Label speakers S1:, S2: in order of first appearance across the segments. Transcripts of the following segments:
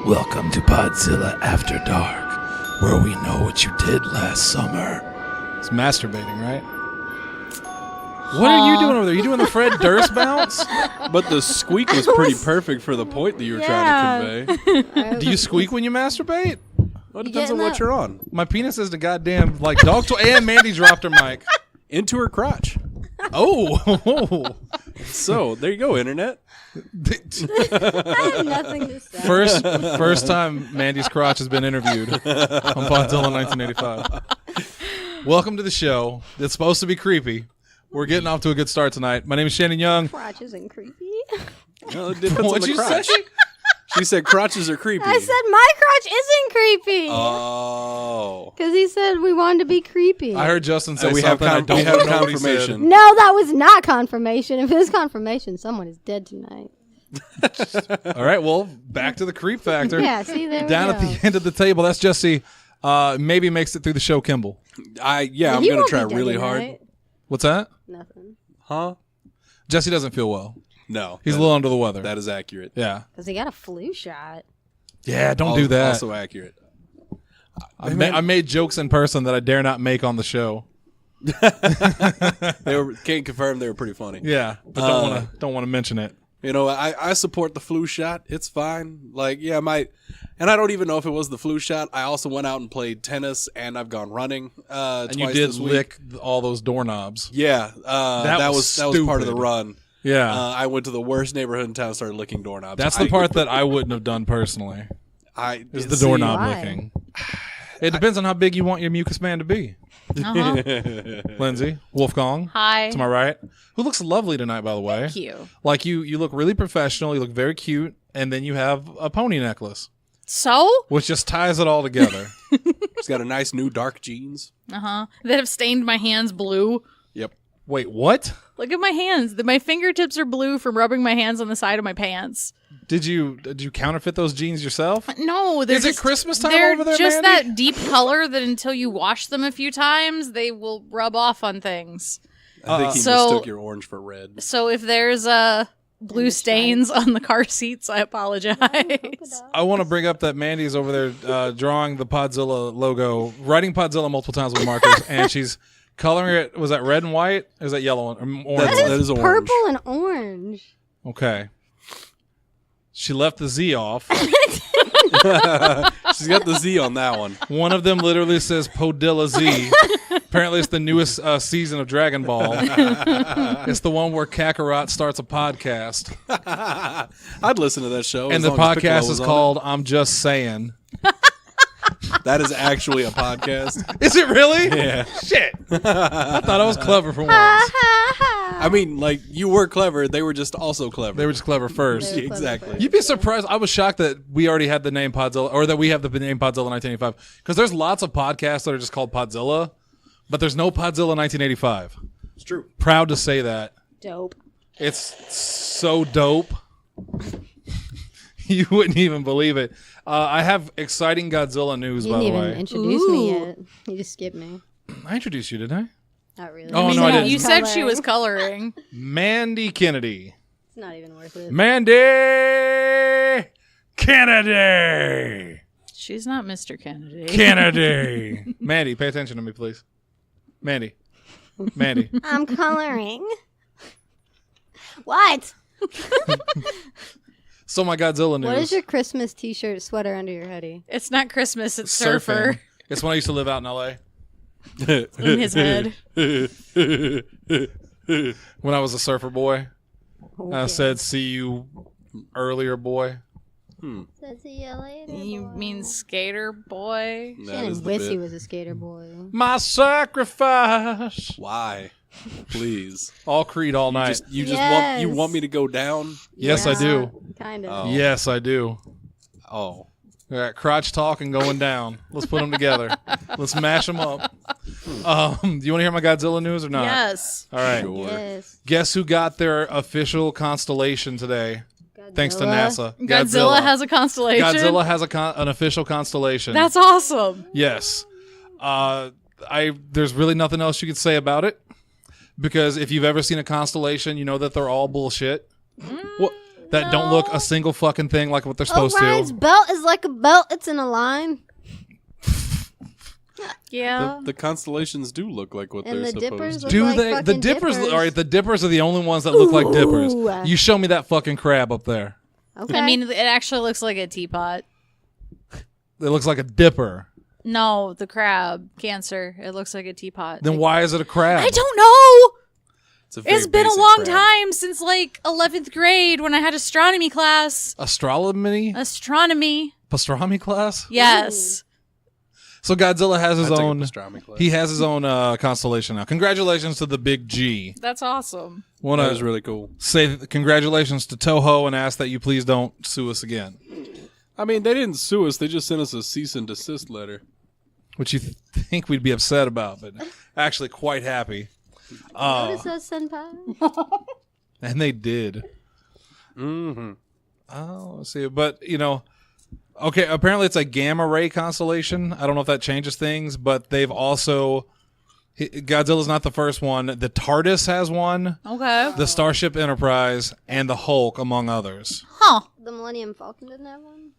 S1: Welcome to Podzilla After Dark, where we know what you did last summer. It's masturbating, right? What are you doing over there? You doing the Fred Durst bounce?
S2: But the squeak was pretty perfect for the point that you were trying to convey.
S1: Do you squeak when you masturbate?
S2: Well, it depends on what you're on.
S1: My penis is the goddamn, like, dog toy. And Mandy dropped her mic.
S2: Into her crotch.
S1: Oh.
S2: So, there you go, Internet.
S3: I have nothing to say.
S1: First time Mandy's crotch has been interviewed on Podzilla 1985. Welcome to the show. It's supposed to be creepy. We're getting off to a good start tonight. My name is Shannon Young.
S3: Crotch isn't creepy.
S2: Well, it depends on the crotch. She said crotches are creepy.
S3: I said my crotch isn't creepy.
S2: Oh.
S3: Because he said we wanted to be creepy.
S1: I heard Justin say
S2: we have
S1: something I don't know what he said.
S2: confirmation.
S3: No, that was not confirmation. If it was confirmation, someone is dead tonight.
S1: All right, well, back to the creep factor.
S3: Yeah, see, there we
S1: Down
S3: go.
S1: at the end of the table, that's Jesse. Maybe makes it through the show, Kimball.
S2: I'm
S3: You
S2: going to
S3: won't
S2: try
S3: be dead
S2: really
S3: tonight.
S2: hard.
S1: What's that?
S3: Nothing.
S2: Huh?
S1: Jesse doesn't feel well.
S2: No.
S1: He's a little under the weather.
S2: That is accurate.
S1: Yeah.
S3: Because he got a flu shot.
S1: Yeah, don't do that.
S2: Also accurate.
S1: I made jokes in person that I dare not make on the show.
S2: Can't confirm they were pretty funny.
S1: Yeah, but don't want to mention it.
S2: You know, I support the flu shot. It's fine. Like, yeah, and I don't even know if it was the flu shot. I also went out and played tennis, and I've gone running
S1: And
S2: twice
S1: you did
S2: this week.
S1: lick all those doorknobs.
S2: Yeah, that was part of the
S1: stupid.
S2: run.
S1: Yeah.
S2: I went to the worst neighborhood in town and started licking doorknobs.
S1: That's the part that I wouldn't have done personally. Is the
S2: see,
S1: doorknob
S3: Why?
S1: licking. It depends on how big you want your mucus man to be. Lindsay, Wolfgang.
S4: Hi.
S1: To my right. Who looks lovely tonight, by the way.
S4: Thank you.
S1: Like you look really professional. You look very cute. And then you have a pony necklace,
S4: So?
S1: which just ties it all together.
S2: She's got a nice new dark jeans.
S4: That have stained my hands blue.
S2: Yep.
S1: Wait, what?
S4: Look at my hands. My fingertips are blue from rubbing my hands on the side of my pants.
S1: Did you counterfeit those jeans yourself?
S4: No, they're
S1: Is it
S4: just,
S1: Christmas time
S4: they're
S1: over there,
S4: just
S1: Mandy?
S4: that deep color that until you wash them a few times, they will rub off on things.
S2: I think he
S4: So-
S2: mistook your orange for red.
S4: So if there's blue stains on the car seats, I apologize.
S1: I want to bring up that Mandy's over there drawing the Podzilla logo, writing Podzilla multiple times with markers, and she's coloring it. Was that red and white? Or is that yellow and orange?
S2: That is orange.
S3: Purple and orange.
S1: Okay. She left the Z off.
S2: She's got the Z on that one.
S1: One of them literally says Podzilla Z. Apparently, it's the newest season of Dragon Ball. It's the one where Kakarot starts a podcast,
S2: I'd listen to that show.
S1: and
S2: as
S1: the
S2: long as Piccolo
S1: podcast
S2: was
S1: is
S2: on
S1: called "I'm Just Saying."
S2: it. That is actually a podcast.
S1: Is it really?
S2: Yeah.
S1: Shit. I thought I was clever for once.
S2: I mean, like, you were clever. They were just also clever.
S1: They were just clever first.
S3: They were clever
S2: Exactly.
S3: first.
S1: You'd be surprised. I was shocked that we already had the name Podzilla, or that we have the name Podzilla 1985. Because there's lots of podcasts that are just called Podzilla, but there's no Podzilla 1985.
S2: It's true.
S1: Proud to say that.
S3: Dope.
S1: It's so dope. You wouldn't even believe it. I have exciting Godzilla news,
S3: You
S1: by
S3: didn't
S1: the
S3: even
S1: way.
S3: introduce me
S4: Ooh.
S3: yet. You just skipped me.
S1: I introduced you, didn't I?
S3: Not really.
S1: Oh, no, I didn't.
S4: You said she was coloring.
S1: Mandy Kennedy.
S3: It's not even worth it.
S1: Mandy Kennedy.
S4: She's not Mr. Kennedy.
S1: Kennedy. Mandy, pay attention to me, please. Mandy. Mandy.
S3: I'm coloring. What?
S1: So my Godzilla news.
S3: What is your Christmas t-shirt sweater under your hoodie?
S4: It's not Christmas, it's
S1: Surfing.
S4: Surfer
S1: It's when I used to live out in L.A.
S4: in his head.
S1: When I was a surfer boy. I
S3: Okay.
S1: said, see you earlier, boy.
S3: Said see you later,
S4: You
S3: boy.
S4: mean skater boy?
S2: That
S3: Shannon
S2: is the
S3: wish he
S2: bit.
S3: was a skater boy.
S1: My sacrifice.
S2: Why? Please.
S1: All Creed all night.
S2: You
S3: Yes.
S2: want me to go down?
S1: Yes, I do.
S3: Kind of.
S2: Oh.
S1: Yes, I do.
S2: Oh.
S1: All right, crotch talk and going down. Let's put them together. Let's mash them up. Do you want to hear my Godzilla news or not?
S4: Yes.
S1: All right.
S2: Sure.
S3: Yes.
S1: Guess who got their official constellation today? Thanks to
S3: Godzilla.
S1: NASA.
S4: Godzilla has a constellation.
S1: Godzilla has an official constellation.
S4: That's awesome.
S1: Yes. There's really nothing else you could say about it, because if you've ever seen a constellation, you know that they're all bullshit. that don't look a single fucking thing like what they're supposed
S3: Orion's
S1: to.
S3: belt is like a belt. It's in a line.
S4: Yeah.
S2: The constellations do look like what
S3: And
S2: they're
S3: the
S2: supposed
S3: dippers
S2: to.
S3: look
S1: Do
S3: like
S1: they? The
S3: fucking
S1: dippers.
S3: dippers.
S1: All right, the dippers are the only ones that look like dippers.
S3: Ooh.
S1: You show me that fucking crab up there.
S3: Okay.
S4: I mean, it actually looks like a teapot.
S1: It looks like a dipper.
S4: No, the cancer. It looks like a teapot.
S1: Then why is it a crab?
S4: I don't know.
S2: Very
S4: It's been a
S2: basic
S4: long
S2: crab.
S4: time since like 11th grade when I had astronomy class.
S1: Astronomy?
S4: Astronomy.
S1: Pastrami class?
S4: Yes.
S1: So Godzilla has his
S2: I took a
S1: own.
S2: pastrami class.
S1: He has his own constellation now. Congratulations to the Big G.
S4: That's awesome.
S1: Want
S2: That was
S1: to
S2: really cool.
S1: say congratulations to Toho and ask that you please don't sue us again.
S2: I mean, they didn't sue us. They just sent us a cease and desist letter.
S1: Which you think we'd be upset about, but actually quite happy.
S3: What is that, senpai?
S1: And they did.
S2: Mm-hmm.
S1: Oh, let's see. But, okay, apparently it's a gamma ray constellation. I don't know if that changes things, but they've also... Godzilla's not the first one. The TARDIS has one.
S4: Okay.
S1: The Starship Enterprise and the Hulk, among others.
S4: Huh.
S3: The Millennium Falcon didn't have one?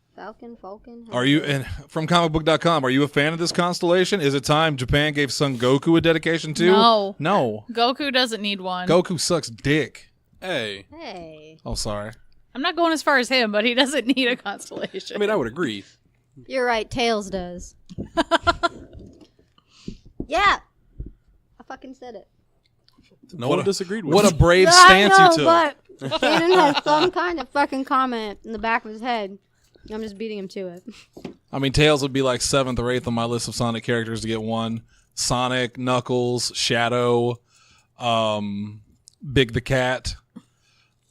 S3: Falcon?
S1: Are you, and from comicbook.com, are you a fan of this constellation? Is it time Japan gave Son Goku a dedication to?
S4: No.
S1: No.
S4: Goku doesn't need one.
S1: Goku sucks dick.
S2: Hey.
S3: Hey.
S1: Oh, sorry.
S4: I'm not going as far as him, but he doesn't need a constellation.
S2: I mean, I would agree.
S3: You're right, Tails does. Yeah. I fucking said it.
S2: No one disagreed with
S1: What
S2: me.
S1: a brave
S3: I
S1: stance
S3: know,
S1: you took.
S3: but Hayden has some kind of fucking comment in the back of his head. I'm just beating him to it.
S1: I mean, Tails would be like 7th or 8th on my list of Sonic characters to get one. Sonic, Knuckles, Shadow, Big the Cat.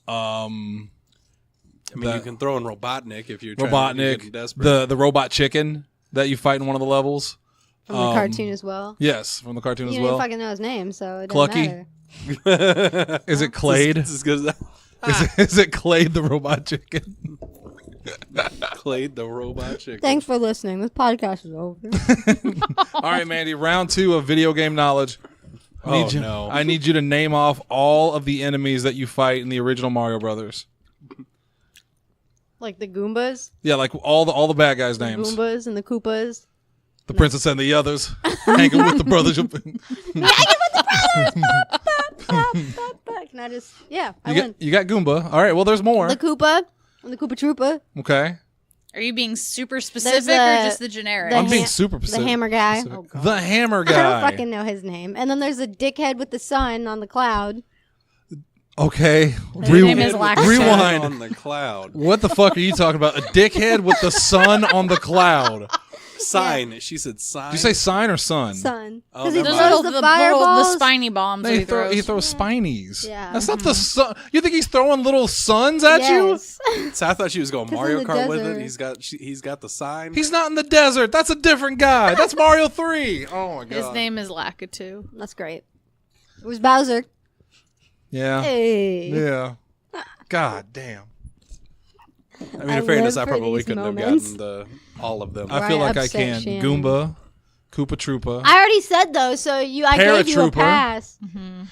S2: I mean, you can throw in Robotnik if you're getting
S1: Robotnik,
S2: desperate.
S1: the robot chicken that you fight in one of the levels.
S3: From the cartoon as well.
S1: Yes, from the cartoon
S3: You
S1: as
S3: didn't
S1: well.
S3: even fucking know his name, so it doesn't
S1: Clucky?
S3: matter.
S1: Is it Clade?
S2: This is good.
S1: Is it Clade the robot chicken?
S2: Clade the robot chicken.
S3: Thanks for listening. This podcast is over.
S1: All right, Mandy, round 2 of video game knowledge.
S2: Oh, no.
S1: I need you to name off all of the enemies that you fight in the original Mario Brothers.
S3: Like the Goombas,
S1: Yeah, like all the bad guys'
S3: the
S1: names.
S3: Goombas, and the Koopas.
S1: The princess and the others. Hanging with the brothers.
S3: Can I just... Yeah, I win.
S1: You got Goomba. All right, well, there's more.
S3: The Koopa and the Koopa Troopa.
S1: Okay.
S4: Are you being super specific
S3: There's
S4: or
S3: a-
S4: just the generic?
S3: the
S1: I'm being
S3: ha-
S1: super specific.
S3: The hammer guy.
S1: Specific.
S3: Oh, God.
S1: The hammer
S3: I
S1: guy.
S3: don't fucking know his name. And then there's a dickhead with the sun on the cloud.
S1: Okay.
S4: His name is Laxton.
S1: Rewind.
S2: On the cloud.
S1: What the fuck are you talking about? A dickhead with the sun on the cloud.
S2: Sign. She said sign.
S1: Did you say sign or sun?
S3: Sun.
S2: Oh,
S3: Because he
S2: never
S4: Those
S2: mind.
S3: throws
S4: little,
S3: the
S4: the
S3: fireballs.
S4: spiny bombs that
S1: He
S4: throws.
S1: throws spinies.
S3: Yeah.
S1: That's not the sun. You think he's throwing little suns at you?
S3: Yes.
S2: So I thought she was going
S3: 'Cause
S2: Mario
S3: in the
S2: Kart with
S3: desert.
S2: it. He's got the sign.
S1: He's not in the desert. That's a different guy. That's Mario 3. Oh my god.
S4: His name is Lakitu.
S3: That's great. It was Bowser.
S1: Yeah.
S3: Hey.
S1: Yeah. God damn.
S2: I mean,
S3: I
S2: in fairness,
S3: live
S2: I
S3: for
S2: probably
S3: these
S2: couldn't
S3: moments.
S2: have gotten all of them.
S1: I feel
S3: Right,
S1: like I
S3: upset
S1: can.
S3: Shannon.
S1: Goomba, Koopa Troopa.
S3: I already said those, so I gave you a
S1: Paratrooper.
S3: pass.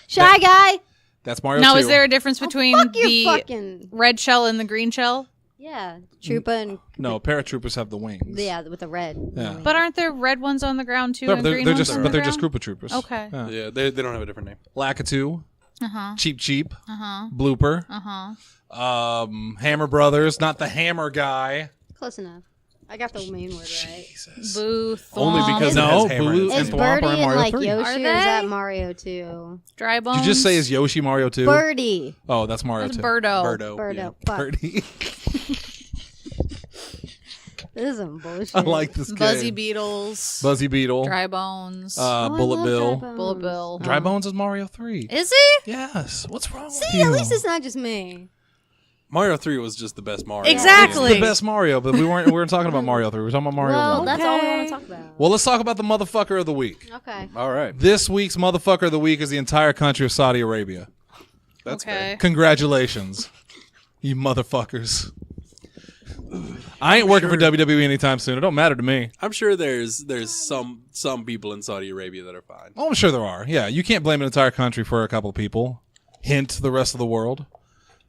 S3: Shy guy.
S1: That's Mario
S4: Now,
S1: 2.
S4: is there a difference between
S3: Fuck your
S4: the
S3: fucking...
S4: red shell and the green shell?
S3: Yeah. Troopa and...
S1: No, paratroopers have the wings.
S3: Yeah, with the red.
S1: Yeah.
S4: But aren't there red ones on the ground too?
S1: They're,
S4: and
S1: they're,
S4: green
S1: they're
S4: ones
S1: just,
S4: on
S1: but
S4: the
S1: they're just
S4: ground?
S1: Koopa Troopers.
S4: Okay.
S1: Yeah.
S2: Yeah, they don't have a different name.
S1: Lakitu,
S4: Uh-huh.
S1: Cheap,
S4: Uh-huh.
S1: Blooper,
S4: Uh-huh.
S1: Hammer Brothers, not the Hammer guy.
S3: Close enough. I got the main word right.
S1: Jesus.
S4: Boo.
S2: Only
S4: Thwomp,
S2: because
S1: No,
S2: it has hammer.
S1: Boo-
S2: in
S3: Is
S2: its
S1: Thwomp
S2: name.
S3: Birdie
S1: are
S3: and
S1: Mario
S3: like
S1: 3.
S3: Yoshi,
S4: Are
S3: or is that
S4: they?
S3: Mario 2?
S4: dry bones.
S1: Did you just say is Yoshi Mario 2?
S3: Birdie.
S1: Oh, that's Mario
S4: That's
S1: 2.
S4: Birdo.
S2: Birdo.
S3: Birdo.
S2: yeah.
S3: Fuck.
S1: Birdie.
S3: This is some bullshit.
S1: I like this game.
S4: Buzzy Beetles.
S1: Buzzy Beetle.
S4: Dry bones.
S3: Oh, I
S1: Bullet
S3: love
S1: Bill.
S3: Dry Bones.
S4: Bullet Bill.
S1: Dry Bones is Mario 3.
S4: Is he?
S1: Yes. What's wrong with
S3: See,
S1: you?
S3: at least it's not just me.
S2: Mario 3 was just the best Mario.
S4: Exactly.
S1: It's the best Mario, but we weren't talking about Mario 3. We were talking about Mario
S3: Well,
S1: 1.
S3: that's all we want
S4: Okay.
S3: to talk about.
S1: Well, let's talk about the motherfucker of the week.
S3: Okay.
S2: All right.
S1: This week's motherfucker of the week is the entire country of Saudi Arabia.
S2: That's
S4: Okay.
S2: fair.
S1: Congratulations, you motherfuckers. I ain't working for WWE anytime soon. It don't matter to me.
S2: I'm sure there's some people in Saudi Arabia that are fine.
S1: Oh, I'm sure there are. Yeah, you can't blame an entire country for a couple of people. Hint the rest of the world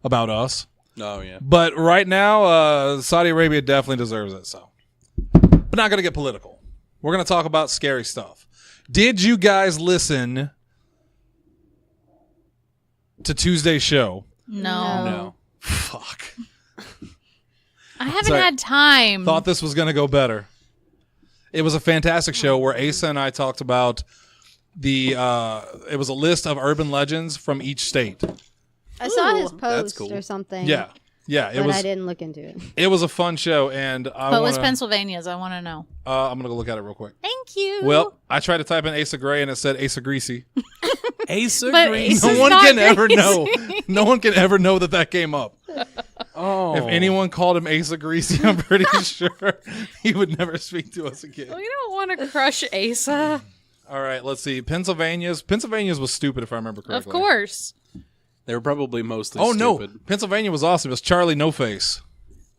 S1: about us.
S2: Oh, yeah.
S1: But right now, Saudi Arabia definitely deserves it. So, but not going to get political. We're going to talk about scary stuff. Did you guys listen to Tuesday's show?
S2: No.
S1: Fuck.
S4: I haven't
S1: Sorry.
S4: had time.
S1: Thought this was going to go better. It was a fantastic show where Asa and I talked about it was a list of urban legends from each state.
S3: I saw his
S2: that's
S3: post
S2: cool.
S3: or something.
S1: Yeah.
S3: But I didn't look into it.
S1: It was a fun show, and
S4: What was Pennsylvania's? I want to know.
S1: I'm gonna go look at it real quick.
S4: Thank you.
S1: Well, I tried to type in Asa Gray, and it said Asa Greasy.
S2: Asa
S4: But
S2: Greasy.
S4: Asa's
S1: No one
S4: not
S1: can ever
S4: Greasy.
S1: know. No one can ever know that came up.
S2: Oh.
S1: If anyone called him Asa Greasy, I'm pretty sure he would never speak to us again.
S4: We don't want to crush Asa.
S1: All right, let's see. Pennsylvania's was stupid, if I remember correctly.
S4: Of course.
S2: They were probably mostly
S1: Oh
S2: stupid.
S1: no, Pennsylvania was awesome. It was Charlie No Face.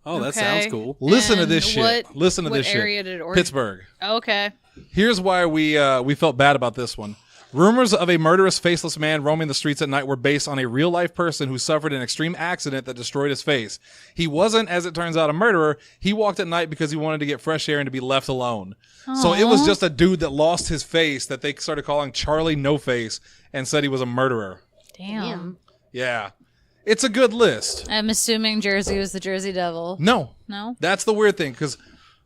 S2: Oh, that
S4: Okay.
S2: sounds cool.
S1: Listen to
S4: And
S1: this shit. Listen to
S4: what
S1: this
S4: area
S1: shit.
S4: did it origin-
S1: Pittsburgh.
S4: Okay.
S1: Here's why we felt bad about this one. Rumors of a murderous, faceless man roaming the streets at night were based on a real-life person who suffered an extreme accident that destroyed his face. He wasn't, as it turns out, a murderer. He walked at night because he wanted to get fresh air and to be left alone. So it was just a dude that lost his face that they started calling Charlie No Face and said he was a murderer.
S4: Damn.
S1: Yeah. It's a good list.
S4: I'm assuming Jersey was the Jersey Devil.
S1: No.
S4: No?
S1: That's the weird thing, because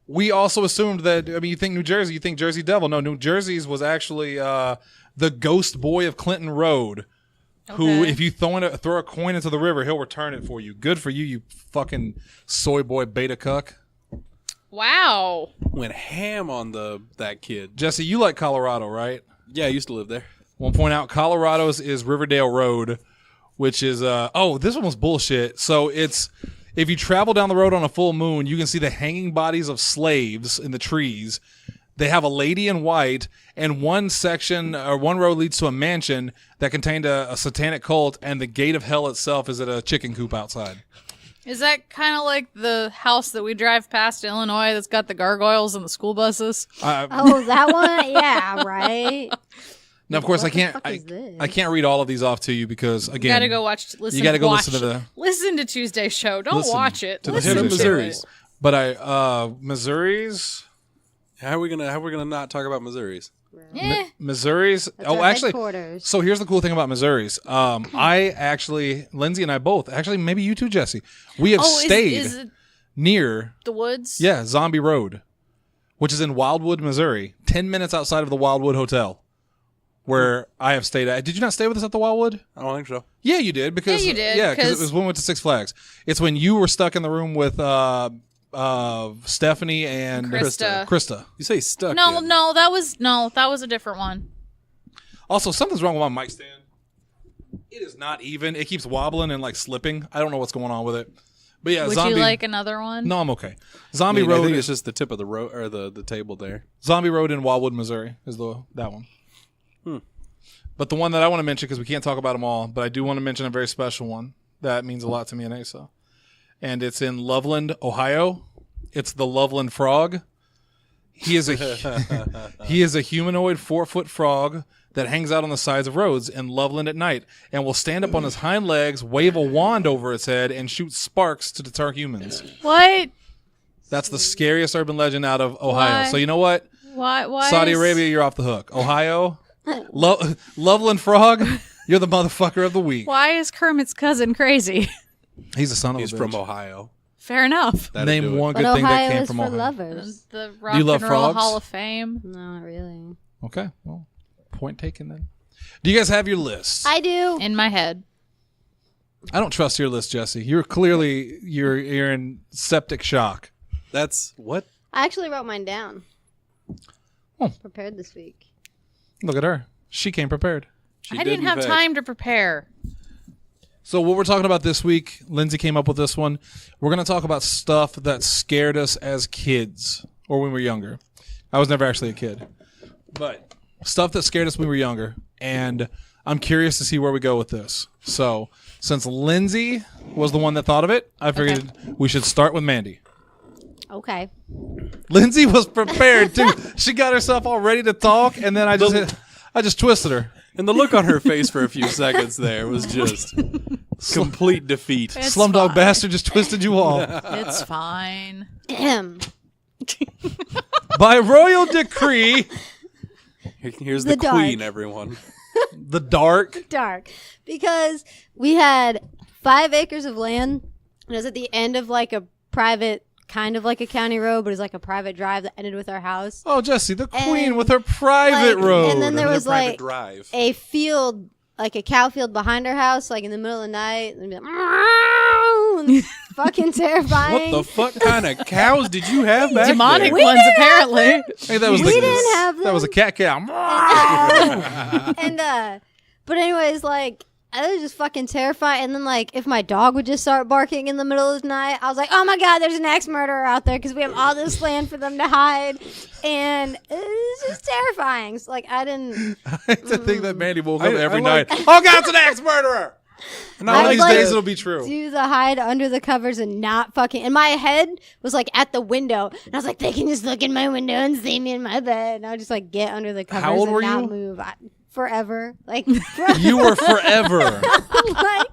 S1: we also assumed that, you think New Jersey, you think Jersey Devil. No, New Jersey's was actually the ghost boy of Clinton Road, who,
S4: Okay.
S1: if you throw a coin into the river, he'll return it for you. Good for you, you fucking soy boy beta cuck.
S4: Wow.
S2: Went ham on that kid.
S1: Jesse, you like Colorado, right?
S2: Yeah, I used to live there.
S1: We'll point out Colorado's is Riverdale Road, which is, this one was bullshit. So it's, if you travel down the road on a full moon, you can see the hanging bodies of slaves in the trees. They have a lady in white, and one road leads to a mansion that contained a satanic cult, and the gate of hell itself is at a chicken coop outside.
S4: Is that kind of like the house that we drive past in Illinois that's got the gargoyles and the school buses?
S3: Oh, that one? Yeah, right.
S1: Now, of course,
S3: What
S1: I can't.
S3: the fuck is this?
S1: I can't read all of these off to you because, again,
S4: You gotta go listen.
S1: You gotta go
S4: watch-
S1: listen to the.
S4: Listen to Tuesday's show. Don't
S1: Listen
S4: watch it.
S1: to the
S4: Listen
S2: Hit up
S1: Tuesday
S4: to
S1: show.
S2: Missouri's.
S4: it.
S1: But Missouri's.
S2: How are we gonna not talk about Missouri's?
S1: Missouri's.
S3: That's
S1: Oh,
S3: our
S1: actually.
S3: headquarters.
S1: So here's the cool thing about Missouri's. I actually, Lindsay and I both, actually, maybe you too, Jesse. We have stayed
S4: is it
S1: near,
S4: the woods?
S1: Zombie Road, which is in Wildwood, Missouri, 10 minutes outside of the Wildwood Hotel, where I have stayed at. Did you not stay with us at the Wildwood?
S2: I don't think so.
S1: Yeah, you did. Because,
S4: Yeah, you did,
S1: Yeah, because it
S4: 'cause-
S1: was when we went to Six Flags. It's when you were stuck in the room with Stephanie and Krista.
S2: You say stuck.
S4: No,
S2: in.
S4: that was a different one.
S1: Also, something's wrong with my mic stand. It is not even. It keeps wobbling and like slipping. I don't know what's going on with it. But yeah,
S4: Would
S1: Zombie.
S4: you like another one?
S1: No, I'm okay.
S2: I
S1: Zombie
S2: mean, I
S1: Road.
S2: think it's just the tip of the road or the table there.
S1: Zombie Road in Wildwood, Missouri is that one. But the one that I want to mention, because we can't talk about them all, but I do want to mention a very special one that means a lot to me and Asa. And it's in Loveland, Ohio. It's the Loveland Frog. He is a humanoid 4-foot frog that hangs out on the sides of roads in Loveland at night and will stand up on his hind legs, wave a wand over its head, and shoot sparks to deter humans.
S4: What?
S1: That's the scariest urban legend out of Ohio.
S4: Why?
S1: So you know what?
S4: Why?
S1: Saudi Arabia, you're off the hook. Ohio, Loveland Frog, you're the motherfucker of the week.
S4: Why is Kermit's cousin crazy?
S1: He's a son of
S2: He's
S1: a bitch.
S2: from Ohio.
S4: Fair enough.
S2: That'd do
S1: Name
S2: it.
S1: one
S3: But
S1: good thing
S3: Ohio
S1: that came
S3: is
S1: from
S3: for
S1: Ohio.
S3: lovers.
S4: The Rock
S1: you love
S4: and Roll
S1: frogs?
S4: Hall of Fame.
S3: No, not really.
S1: Okay, well, point taken then. Do you guys have your lists?
S3: I do.
S4: In my head.
S1: I don't trust your list, Jesse. You're clearly you're in septic shock.
S2: That's what?
S3: I actually wrote mine down.
S1: Oh.
S3: Prepared this week.
S1: Look at her. She came prepared.
S2: She
S4: I
S2: did,
S4: didn't
S2: in
S4: have
S2: fact.
S4: time to prepare.
S1: So what we're talking about this week, Lindsay came up with this one. We're going to talk about stuff that scared us as kids or when we were younger. I was never actually a kid. But stuff that scared us when we were younger. And I'm curious to see where we go with this. So since Lindsay was the one that thought of it, I figured we should start with Mandy.
S3: Okay.
S1: Lindsay was prepared too. She got herself all ready to talk, and then I I just twisted her.
S2: And the look on her face for a few seconds there was just complete defeat.
S4: It's
S1: Slumdog
S4: fine.
S1: Bastard just twisted you all.
S4: It's fine.
S3: Ahem.
S1: By royal decree,
S2: Here's
S3: The
S2: the queen,
S3: dark.
S2: everyone.
S1: the dark.
S3: Dark. Because we had 5 acres of land. And it was at the end of like a private, kind of like a county road, but it was like a private drive that ended with our house.
S1: Oh, Jesse, the queen
S3: And,
S1: with her private
S3: like,
S1: road.
S3: and then there
S2: Their
S3: was
S2: private
S3: like
S2: drive.
S3: a field, like a cow field behind our house, like in the middle of the night. And it'd be like, "Meow," and it's fucking terrifying.
S2: What the fuck kind of cows did you have back
S4: Demonic
S2: there?
S4: ones, apparently.
S1: Hey, that was
S3: We
S1: the,
S3: didn't have
S1: That was a
S3: them.
S1: cat cow.
S3: And but anyways, like it was just fucking terrifying. And then like if my dog would just start barking in the middle of the night, I was like, oh my god, there's an axe murderer out there because we have all this land for them to hide, and it's just terrifying. So, like I didn't.
S1: I think that Mandy woke up
S2: I
S1: every
S2: like-
S1: night. Oh God, it's an axe murderer! And
S3: I
S1: one of
S3: would
S1: these
S3: like-
S1: days it'll be true.
S3: Do the hide under the covers and not fucking. And my head was like at the window, and I was like, they can just look in my window and see me in my bed. And I would just like get under the covers
S1: old
S3: and
S1: were
S3: not
S1: you?
S3: move forever. Like,
S1: You were forever.
S3: like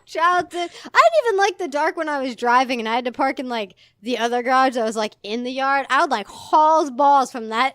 S3: childhood. I didn't even like the dark when I was driving, and I had to park in like the other garage that was like in the yard. I would like haul balls from that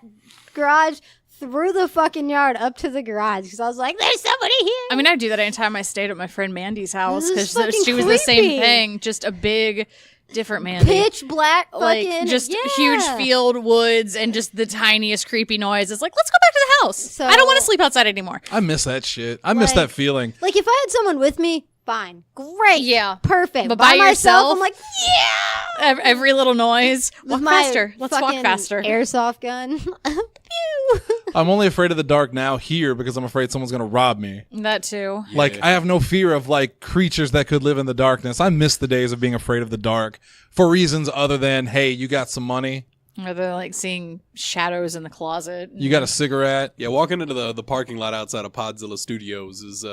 S3: garage through the fucking yard up to the garage because I was like, there's somebody here.
S4: I mean, I do that anytime I stayed at my friend Mandy's house
S3: This is
S4: because
S3: fucking
S4: she was the same
S3: creepy.
S4: thing, just a big, different Mandy.
S3: Pitch black,
S4: Like
S3: fucking
S4: just
S3: yeah.
S4: huge field, woods, and just the tiniest creepy noise. It's like, let's go back to the house.
S3: So-
S4: I don't want to sleep outside anymore.
S1: I miss that shit. I miss
S3: Like-
S1: that feeling.
S3: Like if I had someone with me, fine, great,
S4: Yeah.
S3: perfect.
S4: But
S3: by
S4: by
S3: myself,
S4: yourself?
S3: I'm like, yeah.
S4: Every little noise.
S3: With
S4: Walk
S3: my
S4: faster. Let's walk
S3: fucking
S4: faster.
S3: Airsoft gun. Pew.
S1: I'm only afraid of the dark now here because I'm afraid someone's gonna rob me.
S4: That too.
S1: Like I have no fear of like creatures that could live in the darkness. I miss the days of being afraid of the dark for reasons other than hey, you got some money,
S4: Or they're like seeing shadows in the closet.
S1: you got a cigarette.
S2: Yeah, walking into the parking lot outside of Podzilla Studios is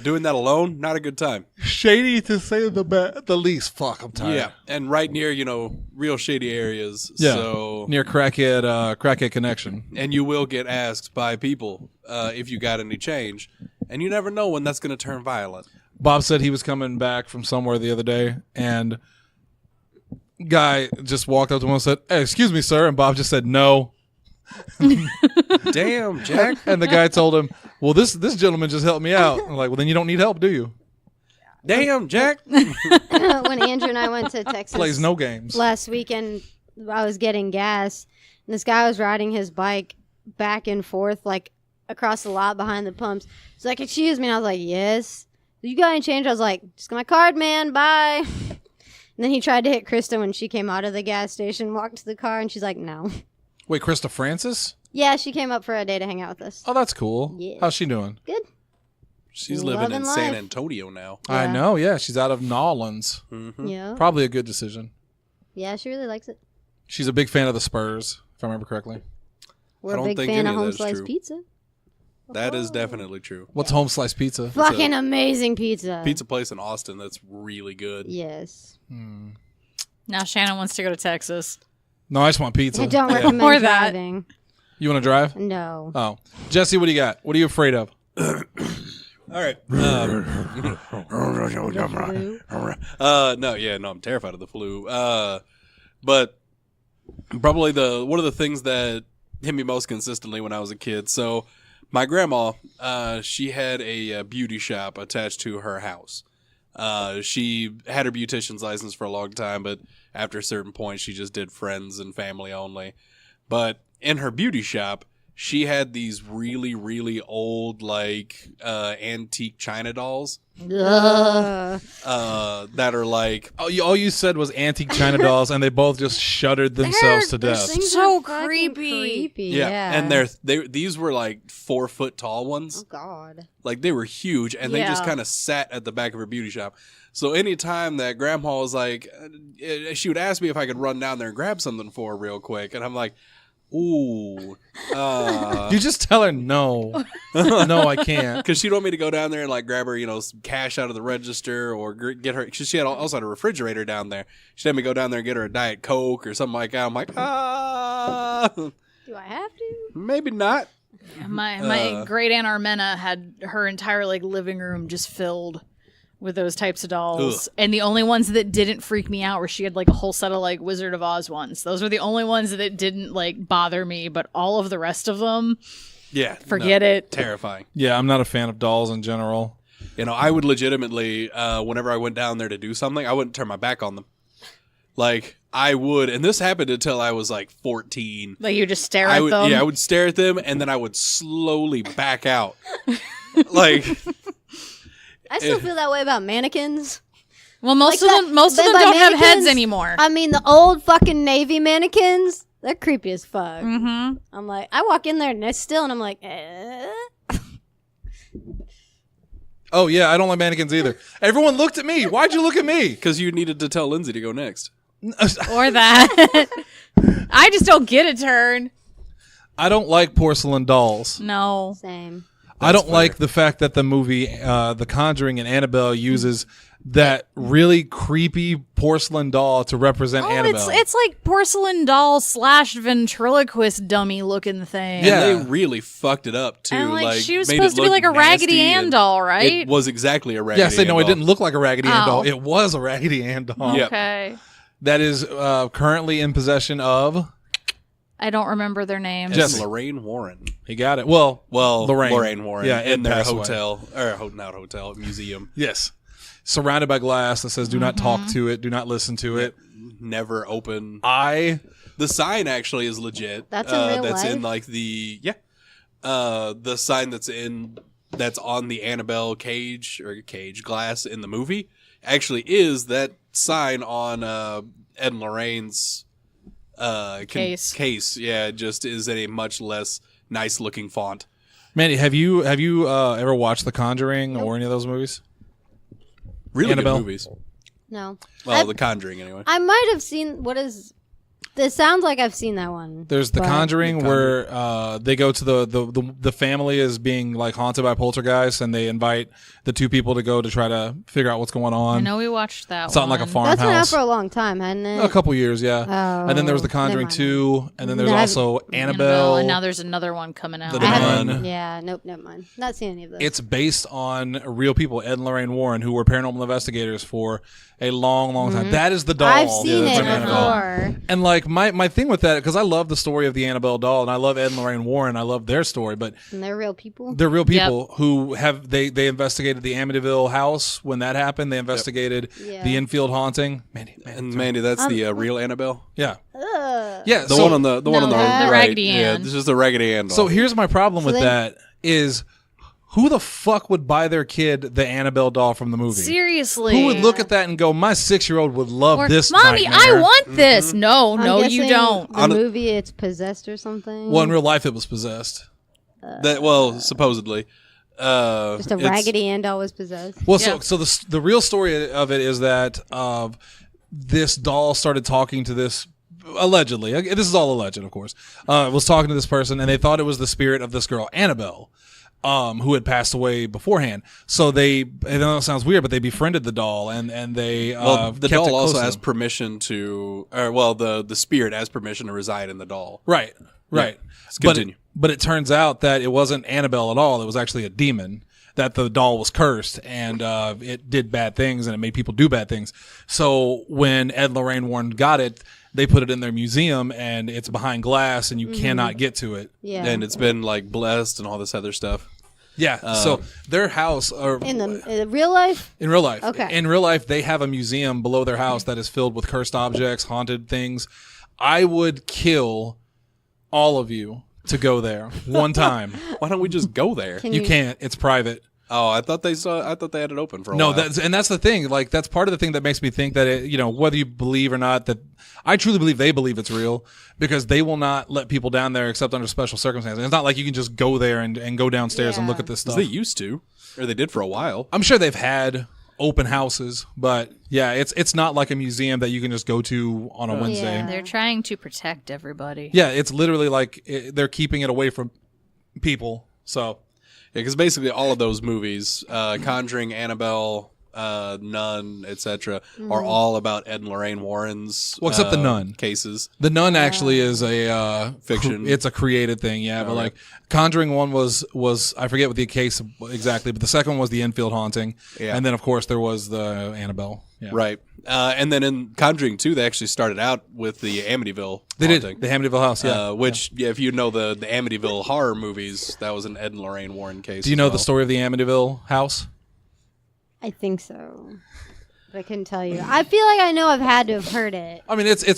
S2: doing that alone, not a good time.
S1: Shady to say the least. Fuck, I'm tired.
S2: Yeah, and right near real shady areas.
S1: Yeah.
S2: So
S1: Near crackhead connection.
S2: and you will get asked by people if you got any change, and you never know when that's going to turn violent.
S1: Bob said he was coming back from somewhere the other day, and guy just walked up to him and said, "Hey, excuse me, sir," and Bob just said no.
S2: Damn, Jack.
S1: And the guy told him, "Well, this gentleman just helped me out." I'm like, well, then you don't need help, do you?
S2: Damn, Jack.
S3: When Andrew and I went to Texas
S1: Plays no games.
S3: last weekend, I was getting gas, and this guy was riding his bike back and forth like across the lot behind the pumps. He's like, "Excuse me," and I was like, "Yes." "You got any change?" I was like, "Just got my card, man. Bye." And then he tried to hit Krista when she came out of the gas station, walked to the car, and she's like, "No."
S1: Wait, Krista Francis?
S3: Yeah, she came up for a day to hang out with us.
S1: Oh, that's cool.
S3: Yeah.
S1: How's she doing?
S3: Good.
S2: She's living
S3: Loving
S2: in San
S3: life.
S2: Antonio now.
S1: I
S3: Yeah.
S1: know. Yeah, she's out of Nolans.
S2: Mm-hmm.
S3: Yeah.
S1: Probably a good decision.
S3: Yeah, she really likes it.
S1: She's a big fan of the Spurs, if I remember correctly.
S3: We're
S2: I
S3: a
S2: don't
S3: big
S2: think
S3: fan
S2: any
S3: of
S2: of
S3: home
S2: that's
S3: sliced
S2: true.
S3: pizza.
S2: That is definitely true.
S1: What's home slice pizza?
S3: Fucking amazing pizza.
S2: Pizza place in Austin that's really good.
S3: Yes.
S4: Now Shannon wants to go to Texas.
S1: No, I just want pizza.
S3: I don't
S2: Yeah.
S3: recommend
S4: Or that.
S3: driving.
S1: You want to drive?
S3: No.
S1: Oh, Jesse, what do you got? What are you afraid of?
S2: All right. No, I'm terrified of the flu. But probably one of the things that hit me most consistently when I was a kid. So my grandma, she had a beauty shop attached to her house. She had her beautician's license for a long time, but after a certain point, she just did friends and family only. But in her beauty shop, she had these really, really old, like, antique China dolls
S3: Ugh.
S2: that are like,
S1: All you said was antique China dolls, and they both just shuddered themselves to
S3: Those
S1: death.
S3: things
S4: So
S3: are fucking
S4: creepy.
S3: Yeah.
S2: and these were like 4 foot tall ones.
S3: Oh God.
S2: Like they were huge, and they just
S4: Yeah.
S2: kind of sat at the back of her beauty shop. So anytime that grandma was like, she would ask me if I could run down there and grab something for her real quick, and I'm like, ooh,
S1: You just tell her no. No, I can't.
S2: because she'd want me to go down there and like grab her, some cash out of the register or get her. Cause she had also had a refrigerator down there. She'd have me go down there and get her a Diet Coke or something like that. I'm like,
S3: Do Do I have to?
S2: Maybe not.
S4: My great aunt Armena had her entire like living room just filled with those types of dolls.
S2: Ugh.
S4: And the only ones that didn't freak me out were she had like a whole set of like Wizard of Oz ones. Those were the only ones that didn't like bother me, but all of the rest of them,
S2: Yeah.
S4: forget it.
S2: Terrifying.
S1: Yeah, I'm not a fan of dolls in general.
S2: You know, I would legitimately, whenever I went down there to do something, I wouldn't turn my back on them. Like, I would, and this happened until I was like 14.
S4: Like you just stare at
S2: would,
S4: them.
S2: Yeah, I would stare at them, and then I would slowly back out. Like,
S3: I still feel that way about mannequins.
S4: Well, most
S3: Like
S4: of them
S3: by
S4: don't have heads
S3: mannequins,
S4: anymore.
S3: I mean, the old fucking Navy mannequins, they're creepy as fuck.
S4: Mm-hmm.
S3: I'm like, I walk in there and it's still, and I'm like,
S1: Oh yeah, I don't like mannequins either. Everyone looked at me. Why'd you look at me?
S2: because you needed to tell Lindsay to go next.
S4: Or that. I just don't get a turn.
S1: I don't like porcelain dolls.
S4: No.
S3: Same.
S1: I don't
S2: fair.
S1: like the fact that the movie The Conjuring and Annabelle uses that really creepy porcelain doll to represent
S4: Oh,
S1: Annabelle.
S4: it's like porcelain doll / ventriloquist dummy looking thing.
S2: And
S1: Yeah.
S2: they really fucked it up, too.
S4: And like she was
S2: made
S4: supposed
S2: it
S4: to be
S2: look
S4: like a Raggedy
S2: nasty,
S4: Ann
S2: and
S4: doll, right?
S2: It was exactly a Raggedy
S1: yeah, say
S2: Ann
S1: no, it
S2: doll.
S1: didn't look like a Raggedy Ann
S4: Oh.
S1: doll. It was a Raggedy Ann doll.
S2: Yep.
S4: Okay.
S1: That is currently in possession of.
S4: I don't remember their names.
S2: It's
S1: Jesse.
S2: Lorraine Warren.
S1: He got it. Well,
S2: Lorraine Warren.
S1: Yeah,
S2: in
S1: and
S2: their
S1: passed away.
S2: hotel, or not hotel, museum.
S1: Yes. Surrounded by glass that says, "Do not talk to it. Do not listen to it."
S2: Never open.
S1: The
S2: sign actually is legit.
S3: That's in real
S2: That's in
S3: life?
S2: like the sign that's on the Annabelle cage glass in the movie actually is that sign on Ed and Lorraine's case. Yeah, it just is in a much less nice looking font.
S1: Mandy, have you ever watched The Conjuring or any of those movies?
S2: Really
S1: Annabelle?
S2: good movies.
S3: No.
S2: Well, The Conjuring anyway.
S3: I might have seen, what is, it sounds like I've seen that one.
S1: There's The
S3: but-
S1: Conjuring,
S2: The
S1: where they go to the family is being like haunted by poltergeists, and they invite the two people to go to try to figure out what's going on.
S4: I know we watched that
S1: It's on
S4: one.
S1: like a
S3: That's been out
S1: farmhouse.
S3: for a long time, hasn't it?
S1: A couple years, yeah.
S3: Oh,
S1: And then there was The
S3: never
S1: Conjuring
S3: mind.
S1: 2, and then there's
S3: No, I've-
S1: also Annabelle.
S4: And now there's another one coming out.
S1: The
S3: I haven't-
S1: Nun.
S3: Yeah, nope, never mind. Not seen any of those.
S1: It's based on real people, Ed and Lorraine Warren, who were paranormal investigators for a long, long time. That is the doll.
S3: I've seen
S1: that's
S3: it
S1: in Annabelle.
S3: before.
S1: And like my thing with that, because I love the story of the Annabelle doll, and I love Ed and Lorraine Warren, I love their story, but
S3: And they're real people.
S1: they're real people who have they investigated the Amityville house when that happened. They investigated
S3: Yeah.
S1: the infield haunting. Mandy.
S2: And Mandy, that's the real Annabelle.
S1: Yeah,
S3: Ugh.
S1: yeah.
S2: The
S1: so,
S2: one on the one on the
S4: the
S2: right.
S4: Raggedy
S2: Yeah,
S4: Ann.
S2: this is the Raggedy Ann doll.
S1: so here's my problem with
S3: they-
S1: that is, who the fuck would buy their kid the Annabelle doll from the movie?
S4: Seriously.
S1: Who would look at that and go, my 6-year-old would love
S4: Or,
S1: this
S4: Mommy,
S1: nightmare.
S4: I want this. No,
S3: I'm
S4: no, you
S3: guessing
S4: don't.
S3: The movie, it's possessed or something.
S1: Well, in real life, it was possessed.
S2: supposedly.
S3: Just a
S2: it's-
S3: Raggedy Ann doll was possessed.
S1: Well,
S4: Yeah.
S1: so the real story of it is that this doll started talking to this, allegedly. This is all alleged, of course. Was talking to this person, and they thought it was the spirit of this girl, Annabelle, who had passed away beforehand. So I know it sounds weird, but they befriended the doll, and they
S2: the
S1: kept it
S2: doll
S1: close
S2: also
S1: to
S2: has
S1: them.
S2: permission to, the spirit has permission to reside in the doll.
S1: Right.
S2: Continue.
S1: But it turns out that it wasn't Annabelle at all. It was actually a demon. That the doll was cursed, and it did bad things, and it made people do bad things. So when Ed and Lorraine Warren got it, they put it in their museum, and it's behind glass, and you cannot get to it.
S3: Yeah.
S2: And it's been like blessed and all this other stuff.
S1: Yeah. So their house, or
S3: in the real life?
S1: in real life,
S3: Okay.
S1: in real life, they have a museum below their house that is filled with cursed objects, haunted things. I would kill all of you to go there one time.
S2: Why don't we just go there?
S3: Can
S1: You can't. It's private.
S2: Oh, I thought they had it open for a
S1: No,
S2: while.
S1: that's the thing. Like, that's part of the thing that makes me think that whether you believe or not, that I truly believe they believe it's real, because they will not let people down there except under special circumstances. It's not like you can just go there and go downstairs and
S3: Yeah.
S1: look at this stuff.
S2: They used to, or they did for a while.
S1: I'm sure they've had open houses, but yeah, it's not like a museum that you can just go to on a Wednesday.
S3: Yeah.
S4: They're trying to protect everybody.
S1: Yeah, it's literally like they're keeping it away from people. So
S2: Yeah, because basically all of those movies, Conjuring, Annabelle, Nun, etc., are all about Ed and Lorraine Warren's.
S1: Well, except the Nun
S2: cases.
S1: The Nun actually is a
S2: Fiction.
S1: It's a created thing, yeah. But like Conjuring 1 was I forget what the case exactly, but the second one was the Enfield haunting, and then of course there was the Annabelle. Yeah.
S2: Right. And then in Conjuring 2, they actually started out with the Amityville
S1: They
S2: haunting.
S1: did the Amityville house, yeah.
S2: Which, if you know the Amityville horror movies, that was an Ed and Lorraine Warren case.
S1: Do you know the story of the Amityville house?
S3: I think so. But I couldn't tell you. I feel like I know I've had to have heard it.
S1: I mean, it's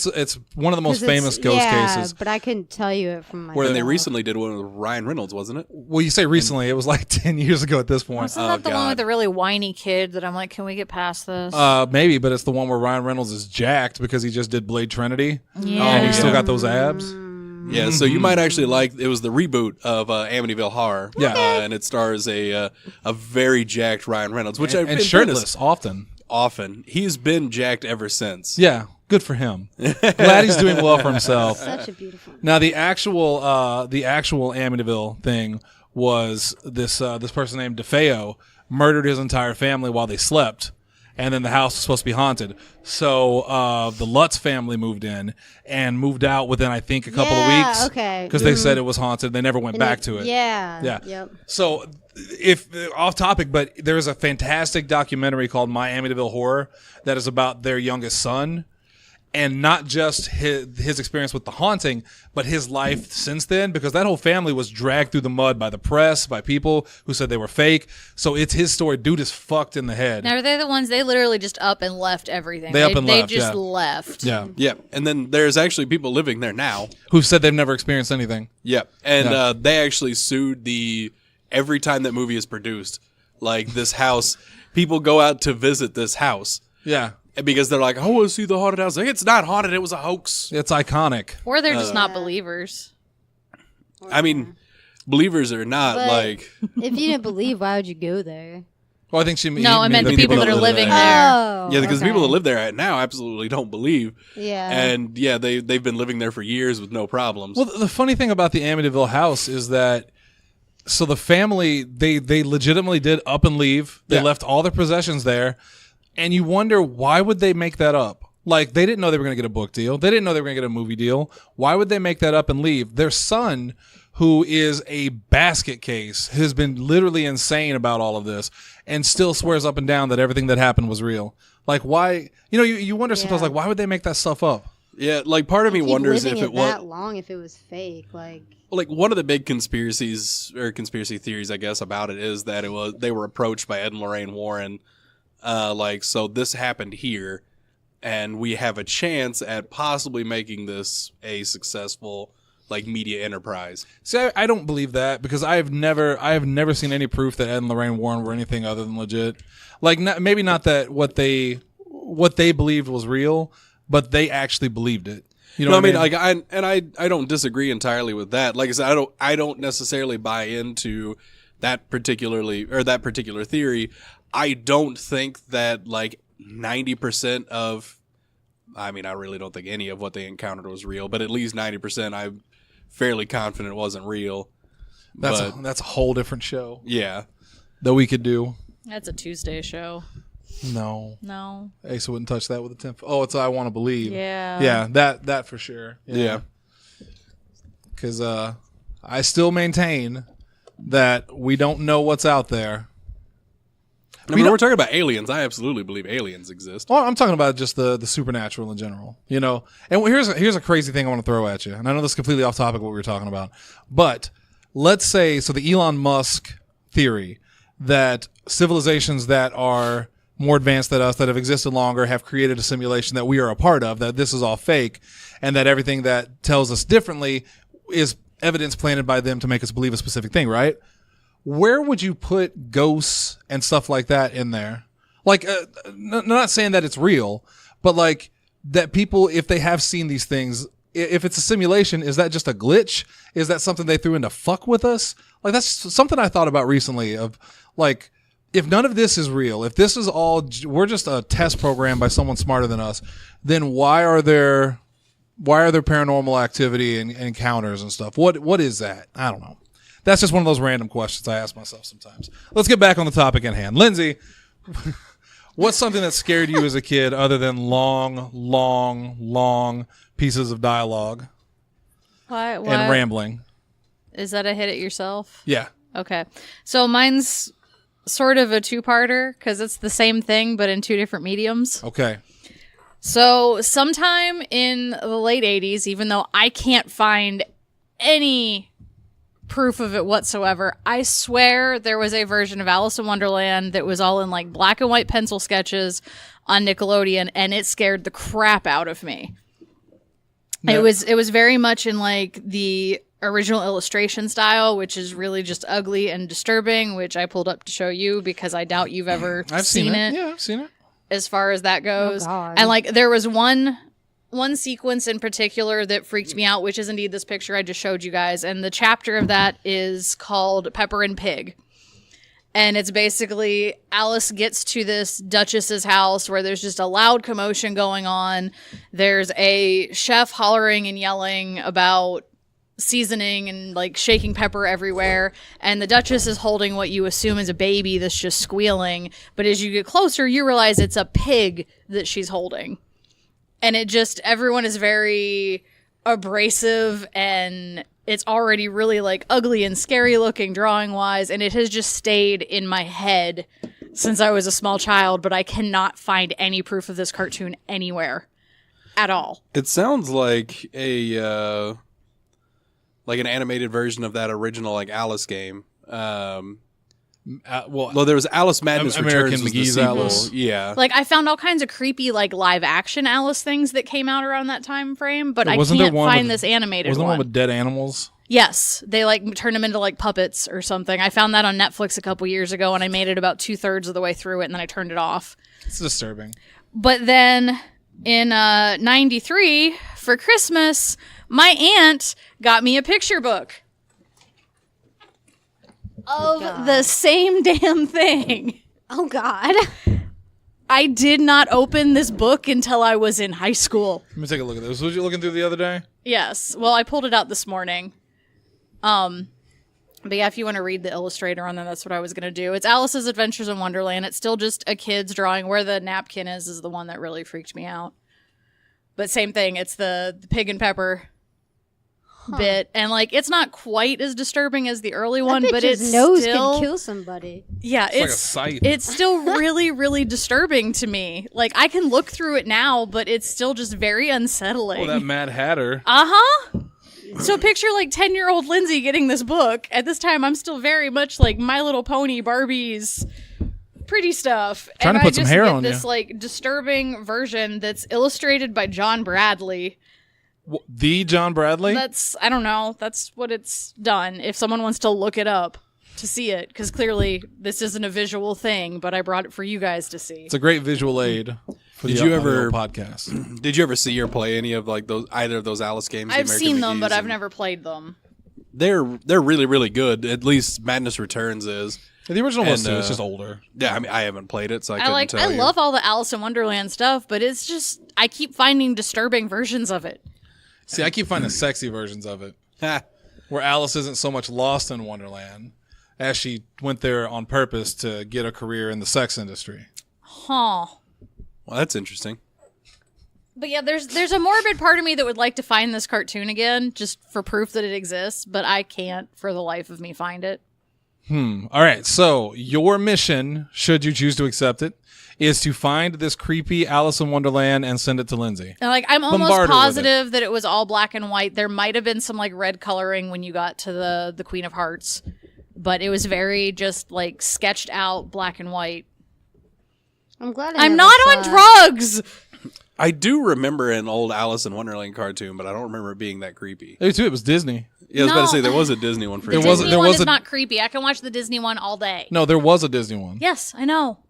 S1: one of the most
S3: 'Cause it's-
S1: famous ghost cases.
S3: but I couldn't tell you it from my
S2: And they
S3: head.
S2: recently did one with Ryan Reynolds, wasn't it?
S1: Well, you say recently; it was like 10 years ago at this point.
S4: Wasn't that the one with the really whiny kid that I'm like, can we get past this?
S1: Maybe, but it's the one where Ryan Reynolds is jacked because he just did Blade Trinity.
S4: Yeah.
S1: And he still got those abs.
S2: Yeah, so you might actually like. It was the reboot of Amityville Horror.
S1: Yeah.
S2: And it stars a very jacked Ryan Reynolds, which
S1: And
S2: in
S1: shirtless
S2: fairness,
S1: often.
S2: often he's been jacked ever since.
S1: Yeah, good for him. Glad he's doing well for himself.
S3: Such a beautiful.
S1: Now the actual Amityville thing was this person named DeFeo murdered his entire family while they slept, and then the house was supposed to be haunted. So the Lutz family moved in and moved out within I think a couple of weeks.
S3: Okay.
S1: Because they said it was haunted. They never went back to it.
S3: Yeah.
S1: Yeah.
S3: Yep.
S1: So, if off topic, but there's a fantastic documentary called My Amityville Horror that is about their youngest son, and not just his experience with the haunting, but his life since then, because that whole family was dragged through the mud by the press, by people who said they were fake. So it's his story. Dude is fucked in the head.
S4: Now, are they the ones, they literally just up and left everything?
S1: They up and left,
S4: just
S1: yeah.
S4: left.
S1: Yeah.
S2: Yeah, and then there's actually people living there now.
S1: Who've said they've never experienced anything.
S2: Yep, and
S1: Yeah.
S2: they actually sued every time that movie is produced. Like this house, people go out to visit this house.
S1: Yeah.
S2: Because they're like, I want to see the haunted house. Like, it's not haunted. It was a hoax.
S1: It's iconic.
S4: Or they're just not believers.
S2: I mean, believers are not
S3: But-
S2: like.
S3: If you didn't believe, why would you go there?
S1: Well, I think she.
S4: No, I meant the people that are living there.
S3: Oh.
S2: Yeah, because the
S3: okay.
S2: people that live there now absolutely don't believe.
S3: Yeah.
S2: And yeah, they've been living there for years with no problems.
S1: Well, the funny thing about the Amityville house is that, so the family, they legitimately did up and leave. They
S2: Yeah.
S1: left all their possessions there. And you wonder, why would they make that up? Like, they didn't know they were going to get a book deal. They didn't know they were going to get a movie deal. Why would they make that up and leave? Their son, who is a basket case, has been literally insane about all of this and still swears up and down that everything that happened was real. Like, why? You know, you wonder sometimes,
S3: Yeah.
S1: like, why would they make that stuff up?
S2: Yeah, like part of me
S3: Keep
S2: wonders
S3: living
S2: if it was
S3: that long, if it was fake,
S2: like one of the big conspiracy theories, I guess, about it is that they were approached by Ed and Lorraine Warren. So this happened here, and we have a chance at possibly making this a successful media enterprise.
S1: See, I don't believe that because I have never seen any proof that Ed and Lorraine Warren were anything other than legit. Like, maybe not that what they believed was real, but they actually believed it. You know
S2: No,
S1: what
S2: I mean, I don't disagree entirely with that. Like I said, I don't necessarily buy into that particular theory. I don't think that 90% of, I mean, I really don't think any of what they encountered was real, but at least 90% I'm fairly confident wasn't real.
S1: That's a whole different show
S2: Yeah.
S1: that we could do.
S4: That's a Tuesday show.
S1: No,
S4: No.
S1: Ace wouldn't touch that with a 10. Oh, it's I Want to Believe.
S4: Yeah.
S1: Yeah, that for sure.
S2: Yeah.
S1: Because I still maintain that we don't know what's out there.
S2: I mean, we're talking about aliens. I absolutely believe aliens exist.
S1: Well, I'm talking about just the supernatural in general, you know. And here's a crazy thing I want to throw at you. And I know this is completely off topic what we were talking about, but let's say the Elon Musk theory that civilizations that are more advanced than us, that have existed longer, have created a simulation that we are a part of, that this is all fake, and that everything that tells us differently is evidence planted by them to make us believe a specific thing, right? Where would you put ghosts and stuff like that in there? Like, not saying that it's real, but that people, if they have seen these things, if it's a simulation, is that just a glitch? Is that something they threw in to fuck with us? Like, that's something I thought about recently of, if none of this is real, if this is all, we're just a test program by someone smarter than us, then why are there paranormal activity and encounters and stuff? What is that? I don't know. That's just one of those random questions I ask myself sometimes. Let's get back on the topic at hand. Lindsay, What's something that scared you as a kid other than long pieces of dialogue
S4: What?
S1: and rambling?
S4: Is that a hit at yourself?
S1: Yeah.
S4: Okay. So mine's sort of a two-parter because it's the same thing but in two different mediums.
S1: Okay.
S4: So sometime in the late 80s, even though I can't find any proof of it whatsoever, I swear there was a version of Alice in Wonderland that was all in like black and white pencil sketches on Nickelodeon, and it scared the crap out of me.
S1: No.
S4: It was very much in like the original illustration style, which is really just ugly and disturbing, which I pulled up to show you because I doubt you've ever seen it.
S1: Yeah, I've seen it.
S4: As far as that goes.
S3: Oh, God.
S4: And like there was one sequence in particular that freaked me out, which is indeed this picture I just showed you guys, and the chapter of that is called Pepper and Pig. And it's basically Alice gets to this duchess's house where there's just a loud commotion going on. There's a chef hollering and yelling about seasoning and like shaking pepper everywhere, and the Duchess is holding what you assume is a baby that's just squealing, but as you get closer you realize it's a pig that she's holding. And it just, everyone is very abrasive, and it's already really like ugly and scary looking drawing wise, and it has just stayed in my head since I was a small child, but I cannot find any proof of this cartoon anywhere at all.
S2: It sounds like a like an animated version of that original like Alice game. Well, there was Alice Madness
S1: American
S2: Returns was the
S1: McGee's
S2: sequel.
S1: Alice.
S2: Yeah.
S4: Like, I found all kinds of creepy, like, live-action Alice things that came out around that time frame, but I
S1: Wasn't there
S4: can't
S1: one
S4: find
S1: with-
S4: this animated
S1: Wasn't there
S4: one.
S1: one with dead animals?
S4: Yes, they, like, turned them into, like, puppets or something. I found that on Netflix a couple years ago, and I made it about 2/3 of the way through it, and then I turned it off.
S1: It's disturbing.
S4: But then, in 93, for Christmas, my aunt got me a picture book of
S3: God.
S4: the same damn thing.
S3: Oh, God.
S4: I did not open this book until I was in high school.
S1: Let me take a look at this. Was you looking through the other day?
S4: Yes. Well, I pulled it out this morning. But yeah, if you want to read the illustrator on that, that's what I was going to do. It's Alice's Adventures in Wonderland. It's still just a kid's drawing. Where the napkin is the one that really freaked me out. But same thing. It's the pig and pepper bit. And, like, it's not quite as disturbing as the early one,
S3: That
S4: but
S3: bitch's
S4: it's
S3: nose
S4: still...
S3: could kill somebody.
S4: Yeah,
S1: It's like a sight.
S4: it's still really, really disturbing to me. Like, I can look through it now, but it's still just very unsettling.
S1: Oh, that Mad Hatter.
S4: Uh-huh. So picture, like, 10-year-old Lindsay getting this book. At this time, I'm still very much, like, My Little Pony, Barbies, pretty stuff.
S1: Trying to
S4: and
S1: put
S4: I
S1: some
S4: just
S1: hair
S4: get
S1: on
S4: this,
S1: you.
S4: like, disturbing version that's illustrated by John Bradley.
S1: The John Bradley?
S4: That's, I don't know, that's what it's done. If someone wants to look it up to see it, because clearly this isn't a visual thing, but I brought it for you guys to see.
S1: It's a great visual aid for
S2: Did
S1: the
S2: you ever-
S1: audio podcast.
S2: Did you ever see or play any of like either of those Alice games? the
S4: I've
S2: American
S4: seen them,
S2: McGee's?
S4: but I've
S2: And
S4: never played them.
S2: They're really really good. At least Madness Returns is.
S1: The original was
S2: And,
S1: too. It's just older.
S2: Yeah, I mean I haven't played it, so I couldn't tell
S4: I
S2: you.
S4: love all the Alice in Wonderland stuff, but it's just I keep finding disturbing versions of it.
S1: See, I keep finding sexy versions of it
S2: Ha.
S1: where Alice isn't so much lost in Wonderland as she went there on purpose to get a career in the sex industry.
S4: Huh.
S2: Well, that's interesting.
S4: But yeah, there's a morbid part of me that would like to find this cartoon again, just for proof that it exists, but I can't for the life of me find it.
S1: All right, so your mission, should you choose to accept it, is to find this creepy Alice in Wonderland and send it to Lindsay.
S4: And like I'm almost
S1: Bombard her with
S4: positive that it was all black and white. There might have been some like red coloring when you got to the Queen of Hearts, but it was very just like sketched out black and white.
S3: I'm glad I
S4: I'm
S3: never
S4: not
S3: saw
S4: on
S3: it.
S4: drugs.
S2: I do remember an old Alice in Wonderland cartoon, but I don't remember it being that creepy.
S1: There too, it was Disney.
S2: Yeah, I was about to
S4: No.
S2: say there was a Disney one for
S1: There
S2: you.
S1: was-
S4: Disney
S1: there
S4: one
S1: was
S4: is
S1: a-
S4: not creepy. I can watch the Disney one all day.
S1: No, there was a Disney one.
S4: Yes, I know.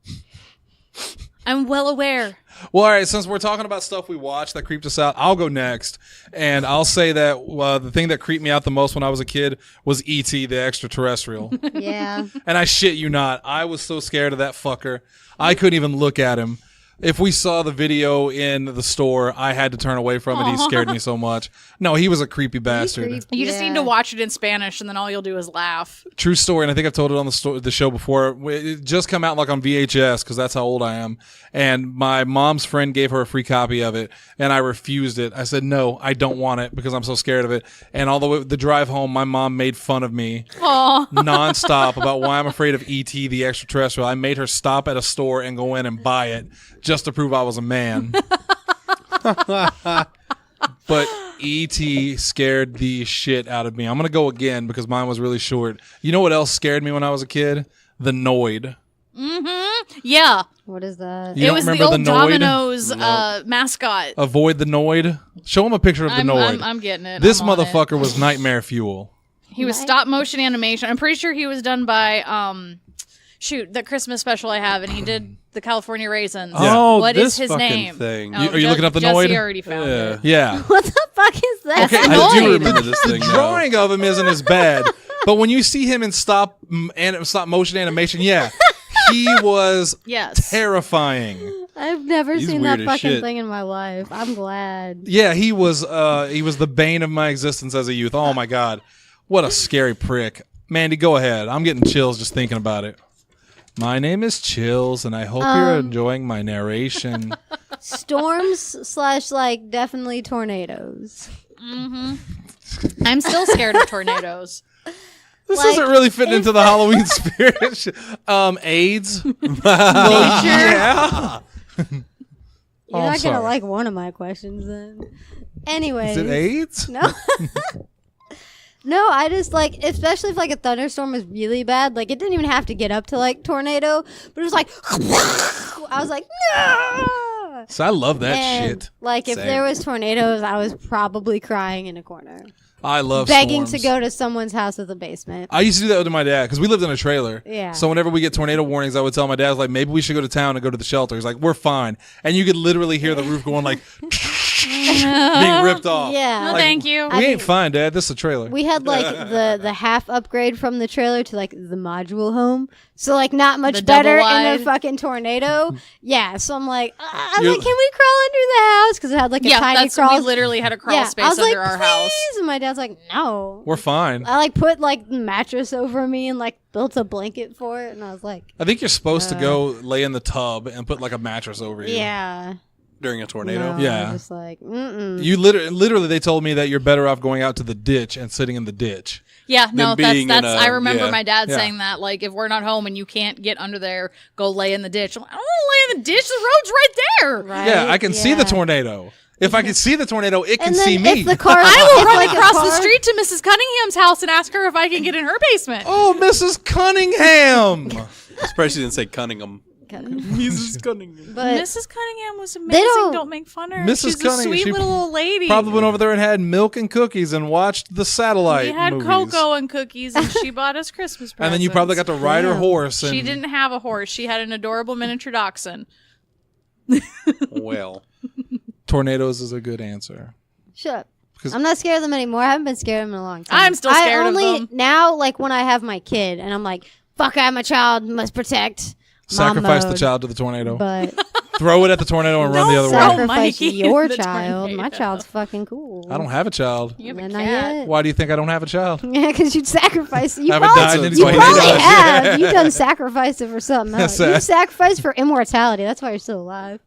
S4: I'm well aware.
S1: Well, all right, since we're talking about stuff we watched that creeped us out, I'll go next. And I'll say that the thing that creeped me out the most when I was a kid was E.T. the extraterrestrial.
S3: Yeah.
S1: And I shit you not, I was so scared of that fucker. I couldn't even look at him. if we saw the video in the store, I had to turn away from it. He scared me so much. No, he was a creepy bastard.
S3: creepy.
S4: You just need to watch it in Spanish, and then all you'll do is laugh.
S1: True story, and I think I've told it on the show before. It just come out like on VHS because that's how old I am. And my mom's friend gave her a free copy of it, and I refused it. I said, no, I don't want it because I'm so scared of it. And all the drive home, my mom made fun of me nonstop about why I'm afraid of E.T. the extraterrestrial. I made her stop at a store and go in and buy it just to prove I was a man. But E.T. scared the shit out of me. I'm going to go again because mine was really short. You know what else scared me when I was a kid? The Noid.
S4: Mm-hmm. Yeah.
S3: What is that?
S1: You
S4: It
S1: don't
S4: was the
S1: remember
S4: old
S1: the Noid?
S4: Domino's mascot.
S1: Avoid the Noid. Show him a picture of the Noid.
S4: I'm getting it.
S1: This
S4: I'm on it.
S1: motherfucker was nightmare fuel.
S4: He was stop motion animation. I'm pretty sure he was done by the Christmas special I have, and he did the California Raisins.
S2: Oh,
S4: What
S2: this
S4: is his
S2: fucking
S4: name?
S2: thing.
S4: Oh,
S1: Are you looking up the
S4: Jesse
S1: Noid?
S4: already found it.
S1: Yeah.
S3: What the fuck is that?
S1: Okay,
S4: That's
S2: I do
S4: Noid.
S2: remember this
S1: The
S2: thing now.
S1: drawing of him isn't as bad, but when you see him in stop motion animation, yeah, he was
S4: Yes.
S3: Terrifying. I've never
S2: He's
S3: seen
S2: weird
S3: that
S2: as
S3: fucking
S2: shit.
S3: thing in my life. I'm glad.
S1: Yeah, he was the bane of my existence as a youth. Oh my god. What a scary prick. Mandy, go ahead. I'm getting chills just thinking about it. My name is Chills, and I hope you're enjoying my narration.
S3: Storms / like definitely tornadoes.
S4: I'm still scared of tornadoes.
S1: This
S3: Like,
S1: isn't really fitting into the Halloween spirit. AIDS. Yeah.
S3: You're not gonna like one of my questions then. Anyways.
S1: Is it AIDS?
S3: No. No, I just like, especially if like a thunderstorm was really bad, like it didn't even have to get up to like tornado, but it was like, I was like, no.
S1: So I love that
S3: And,
S1: shit.
S3: Like if
S2: Same.
S3: there was tornadoes, I was probably crying in a corner,
S1: I love
S3: begging
S1: storms.
S3: to go to someone's house with a basement.
S1: I used to do that with my dad because we lived in a trailer.
S3: Yeah.
S1: So whenever we get tornado warnings, I would tell my dad, like, maybe we should go to town and go to the shelter. He's like, we're fine. And you could literally hear the roof going like being ripped off.
S3: Yeah.
S4: No,
S1: Like,
S4: thank you.
S1: We ain't fine, Dad. This is a trailer.
S3: We had like the half upgrade from the trailer to like the module home, so like not much
S4: The
S3: better in
S4: double-wide.
S3: a fucking tornado. Yeah, so I'm like, I was
S1: You're-
S3: like, can we crawl under the house? Because it had like a
S4: Yeah,
S3: tiny
S4: that's
S3: crawl.
S4: we literally had a crawl
S3: yeah,
S4: space
S3: I was
S4: under
S3: like,
S4: our
S3: please,
S4: house.
S3: and my dad's like, no.
S1: We're fine.
S3: I like put like the mattress over me and like built a blanket for it, and I was like,
S1: I think you're supposed to go lay in the tub and put like a mattress over you.
S3: yeah.
S2: During a tornado.
S3: No,
S1: Yeah.
S3: I was just like, mm-mm.
S1: You literally, they told me that you're better off going out to the ditch and sitting in the ditch.
S4: Yeah, no, that's
S2: being in
S4: that's.
S2: a-
S4: I remember
S2: yeah.
S4: my dad
S1: Yeah.
S4: saying that. Like, if we're not home and you can't get under there, go lay in the ditch. I'm like, I don't want to lay in the ditch. The road's right there.
S3: Right?
S1: Yeah, I can see the
S3: Yeah.
S1: tornado. If I can see the tornado, it can
S3: And then
S1: see me.
S3: if the car,
S4: I will
S3: if,
S4: run
S3: like, a
S4: across the
S3: car-
S4: street to Mrs. Cunningham's house and ask her if I can get in her basement.
S1: Oh, Mrs. Cunningham.
S2: Surprised she didn't say Cunningham. Mrs. Cunningham.
S3: But
S4: Mrs. Cunningham was amazing.
S3: don't-
S4: Don't make fun of her.
S1: Mrs.
S4: She's a
S1: Cunningham,
S4: sweet
S1: she
S4: little old lady.
S1: Probably went over there and had milk and cookies and watched the satellite
S4: We had
S1: movies.
S4: cocoa and cookies, and she bought us Christmas presents.
S1: And then you probably got to ride her
S3: Damn.
S1: horse. And
S4: She didn't have a horse. She had an adorable miniature dachshund.
S2: Well,
S1: Tornadoes is a good answer.
S3: shut up.
S1: 'Cause-
S3: I'm not scared of them anymore. I haven't been scared of them in a long time.
S4: I'm still scared
S3: I
S4: of
S3: only,
S4: them.
S3: Now, like when I have my kid, and I'm like, "Fuck, I have my child. Must protect." Mom
S1: Sacrifice the
S3: mode.
S1: child to the tornado.
S3: But
S1: Throw it at the tornado and run the other way.
S4: Throw
S3: sacrifice
S4: Mikey
S3: your
S4: in the
S3: child. My
S4: tornado.
S3: child's fucking cool.
S1: I don't have a child.
S4: You have a
S3: Not
S4: cat.
S3: yet.
S1: Why do you think I don't have a child?
S3: Yeah, because you'd sacrifice. You
S1: Haven't
S3: probably,
S1: died in
S3: you
S1: 28
S3: probably
S1: hours.
S3: have. You've done sacrifice it for something else.
S1: Yes,
S3: You've sacrificed for immortality. That's why you're still alive.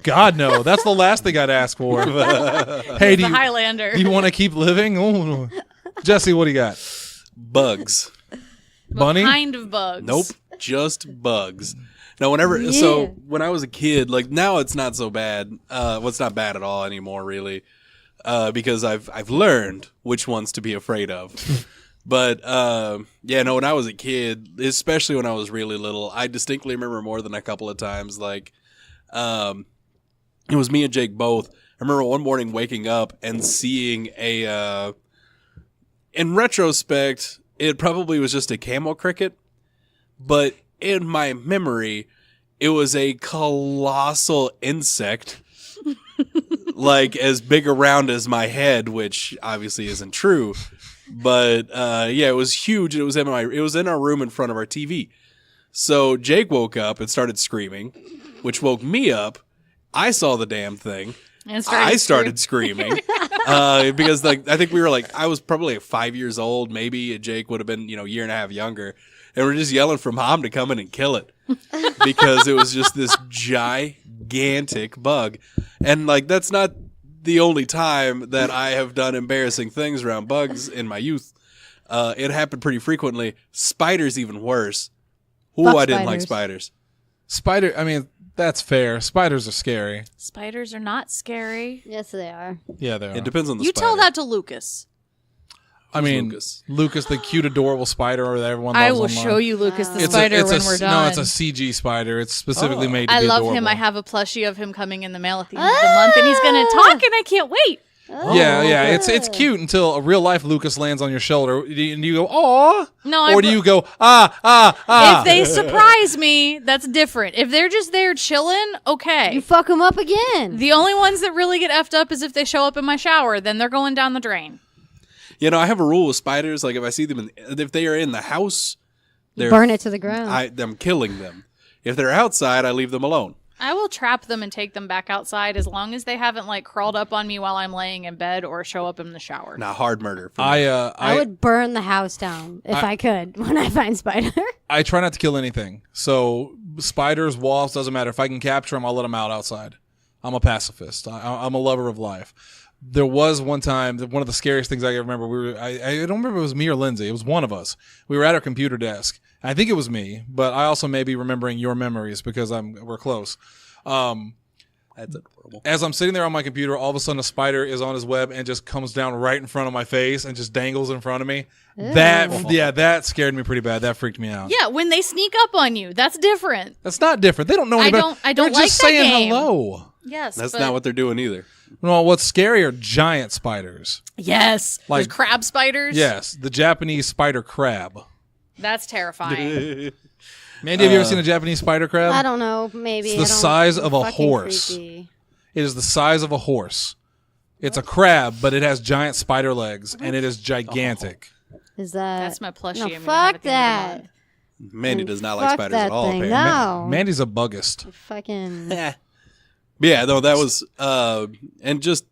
S1: God, no. That's the last thing I'd ask for. Hey, do
S4: The
S1: you,
S4: Highlander.
S1: do you want to keep living? Oh, no. Jesse, what do you got?
S2: bugs.
S1: Bunny?
S4: What kind of bugs?
S2: Nope, just bugs. Now, whenever
S3: Yeah.
S2: when I was a kid, like now it's not so bad. Well, it's not bad at all anymore, really, because I've learned which ones to be afraid of. But yeah, no, when I was a kid, especially when I was really little, I distinctly remember more than a couple of times. Like, it was me and Jake both. I remember one morning waking up and seeing a. In retrospect, it probably was just a camel cricket, but in my memory, it was a colossal insect, like as big around as my head, which obviously isn't true. But yeah, it was huge. It was in our room in front of our TV. So Jake woke up and started screaming, which woke me up. I saw the damn thing.
S4: And
S2: I started screaming because like I think we were like I was probably like 5 years old, maybe Jake would have been a year and a half younger, and we're just yelling for Mom to come in and kill it because it was just this gigantic bug, and like that's not the only time that I have done embarrassing things around bugs in my youth. It happened pretty frequently. Spiders even worse. Ooh,
S3: Fuck
S2: I didn't like
S3: spiders.
S2: spiders.
S1: I mean, that's fair. Spiders are scary.
S4: Spiders are not scary.
S3: Yes, they are.
S1: Yeah, they are.
S2: It depends on the
S4: You
S2: spider.
S4: tell that to Lucas.
S1: I mean,
S2: Lucas?
S1: the cute, adorable spider that everyone loves
S4: I will
S1: online.
S4: show you Lucas the
S1: It's
S4: spider
S1: a,
S4: when we're done.
S1: No, it's a CG spider. It's specifically made to
S4: I
S1: be
S4: love
S1: adorable.
S4: him. I have a plushie of him coming in the mail at the end of the month, and he's going to talk, and I can't wait.
S1: Yeah, it's cute until a real life Lucas lands on your shoulder and you go, "Aw,"
S4: No,
S1: or do you go, "Ah"?
S4: If they surprise me, that's different. If they're just there chilling, okay.
S3: You fuck them up again.
S4: The only ones that really get effed up is if they show up in my shower. Then they're going down the drain.
S2: I have a rule with spiders. Like if I see them, if they are in the house,
S3: Burn it to the ground.
S2: I'm killing them. If they're outside, I leave them alone.
S4: I will trap them and take them back outside as long as they haven't like crawled up on me while I'm laying in bed or show up in the shower.
S2: Now, hard murder. For me.
S3: I would burn the house down if I could when I find spider.
S1: I try not to kill anything. So spiders, wasps, doesn't matter. If I can capture them, I'll let them out outside. I'm a pacifist. I'm a lover of life. There was one time, one of the scariest things I can remember. I don't remember if it was me or Lindsay. It was one of us. We were at our computer desk. I think it was me, but I also may be remembering your memories because we're close.
S2: That's adorable.
S1: As I'm sitting there on my computer, all of a sudden a spider is on his web and just comes down right in front of my face and just dangles in front of me.
S3: Ew.
S1: That scared me pretty bad. That freaked me out.
S4: Yeah, when they sneak up on you, that's different.
S1: That's not different. They don't know anybody.
S4: I don't
S1: They're just
S4: like that
S1: saying
S4: game.
S1: hello.
S4: Yes,
S2: That's
S4: but
S2: not what they're doing either.
S1: No, what's scary are giant spiders.
S4: yes,
S1: Like-
S4: those crab spiders.
S1: Yes, the Japanese spider crab.
S4: That's terrifying.
S1: Mandy, have you ever seen a Japanese spider crab?
S3: I don't know. Maybe
S1: It's the
S3: I don't-
S1: size of a
S3: fucking
S1: horse.
S3: creepy.
S1: It is the size of a horse. It's a crab, but it has giant spider legs, and it is gigantic.
S3: Is that?
S4: That's my plushie.
S3: No,
S4: I'm gonna have
S3: fuck
S4: at the end of the
S3: that.
S4: month.
S2: Mandy does not like
S3: Fuck
S2: spiders
S3: that
S2: at all.
S3: thing.
S2: Apparently.
S3: No.
S1: Mandy's a buggist.
S3: Fucking.
S2: Yeah, no, that was and just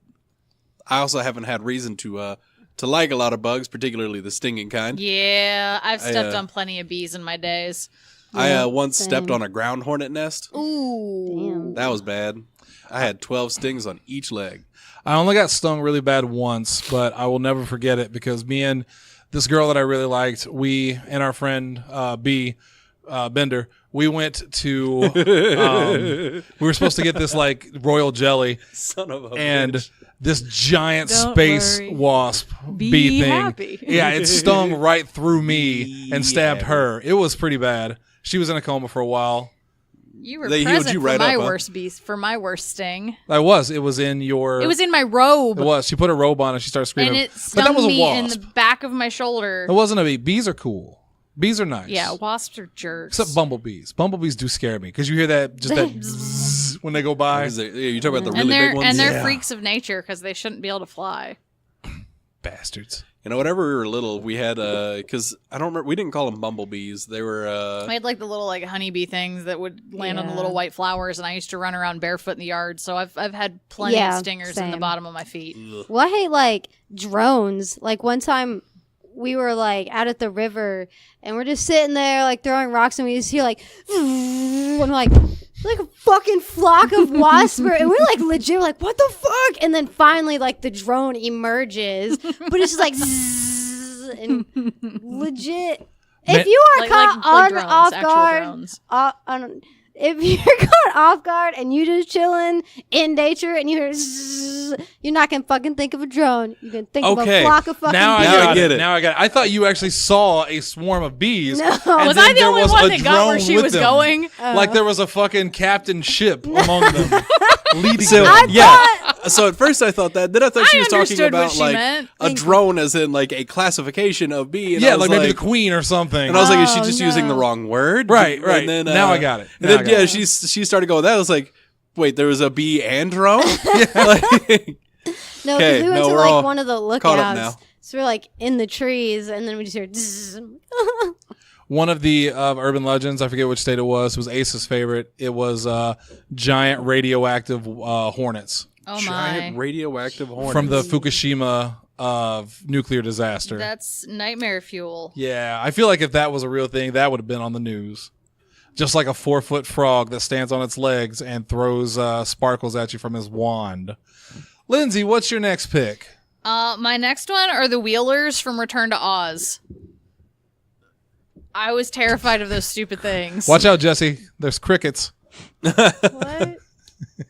S2: I also haven't had reason to like a lot of bugs, particularly the stinging kind.
S4: Yeah, I've stepped
S2: uh,
S4: on plenty of bees in my days.
S2: I once
S3: same.
S2: stepped on a ground hornet nest.
S4: Ooh.
S3: Damn.
S2: That was bad. I had 12 stings on each leg.
S1: I only got stung really bad once, but I will never forget it because me and this girl that I really liked, we and our friend B, Bender, we went to, we were supposed to get this like royal jelly,
S2: Son of a
S1: and
S2: bitch.
S1: this giant
S4: Don't
S1: space
S4: worry.
S1: wasp
S4: Be
S1: bee thing.
S4: happy.
S1: Yeah, it stung right through me
S2: Be
S1: and stabbed
S2: happy.
S1: her. It was pretty bad. She was in a coma for a while.
S4: You were
S2: They healed
S4: present
S2: you
S4: for
S2: right
S4: my
S2: up, huh?
S4: worst beast, for my worst sting.
S1: I was. It was in your.
S4: It was in my robe,
S1: It was. She put a robe on and she started screaming.
S4: and it
S1: but that
S4: stung
S1: was a
S4: me in
S1: wasp.
S4: the back of my shoulder.
S1: It wasn't a bee. Bees are cool. Bees are nice.
S4: Yeah, wasps are jerks.
S1: Except bumblebees. Bumblebees do scare me because you hear that zzz when they go by.
S2: Is there- you talk about the
S4: and
S2: really
S4: they're
S2: big ones?
S4: and they're
S1: Yeah.
S4: freaks of nature because they shouldn't be able to fly.
S1: Bastards.
S2: Whenever we were little, we had because I don't remember. We didn't call them bumblebees. They were
S4: I had like the little like honeybee things that would land on the
S3: Yeah.
S4: little white flowers, and I used to run around barefoot in the yard. So I've had plenty
S3: Yeah,
S4: of stingers in the
S3: same.
S4: bottom of my feet.
S3: Well, I hate like drones. Like one time we were like out at the river and we're just sitting there like throwing rocks and we just hear like and we're like a fucking flock of wasps and we're like legit like what the fuck, and then finally like the drone emerges but it's just like zzz, and legit if you are caught
S4: drones,
S3: off
S4: actual
S3: guard
S4: drones.
S3: if you're caught off guard and you just chilling in nature and you hear zzz, you're not gonna fucking think of a drone. You can think of
S1: Okay.
S3: a flock of fucking
S1: Now I
S3: bees.
S2: Now I
S1: got
S2: get
S1: it.
S2: it.
S1: Now I got it. I thought you actually saw a swarm of bees.
S3: No.
S1: and
S4: Was
S1: then
S4: I the
S1: there
S4: only
S1: was
S4: one
S1: a
S4: that got where
S1: drone
S4: she
S1: with
S4: was
S1: them.
S4: going?
S1: Like there was a fucking captain ship among them. leading
S2: So
S1: them.
S2: yeah. So at first I thought that. Then I thought she was talking
S4: understood what
S2: about
S4: she
S2: like
S4: meant.
S2: a drone, as in like a classification of bee. And
S1: Yeah,
S2: I was
S1: like maybe the queen or something.
S2: And I was like, is she
S3: Oh,
S2: just
S3: no.
S2: using the wrong word?
S1: Right, right.
S2: And then,
S1: Now I got it.
S2: And
S1: Now
S2: then
S1: I got
S2: yeah,
S1: it.
S2: she started going with that. I was like, wait, there was a bee and drone? Like,
S3: No,
S2: Okay,
S3: because we went
S2: no,
S3: to
S2: we're all
S3: like one of the
S2: caught up
S3: lookouts.
S2: now.
S3: So we're like in the trees and then we just hear zzz.
S1: One of the urban legends, I forget which state it was Ace's favorite. It was giant radioactive hornets
S4: Oh
S2: Giant
S4: my.
S2: radioactive hornets.
S1: from the Fukushima nuclear disaster.
S4: That's nightmare fuel.
S1: Yeah, I feel like if that was a real thing, that would have been on the news. Just like a 4-foot frog that stands on its legs and throws sparkles at you from his wand. Lindsay, what's your next pick?
S4: My next one are the Wheelers from Return to Oz. I was terrified of those stupid things.
S1: Watch out, Jesse. There's crickets.
S3: What?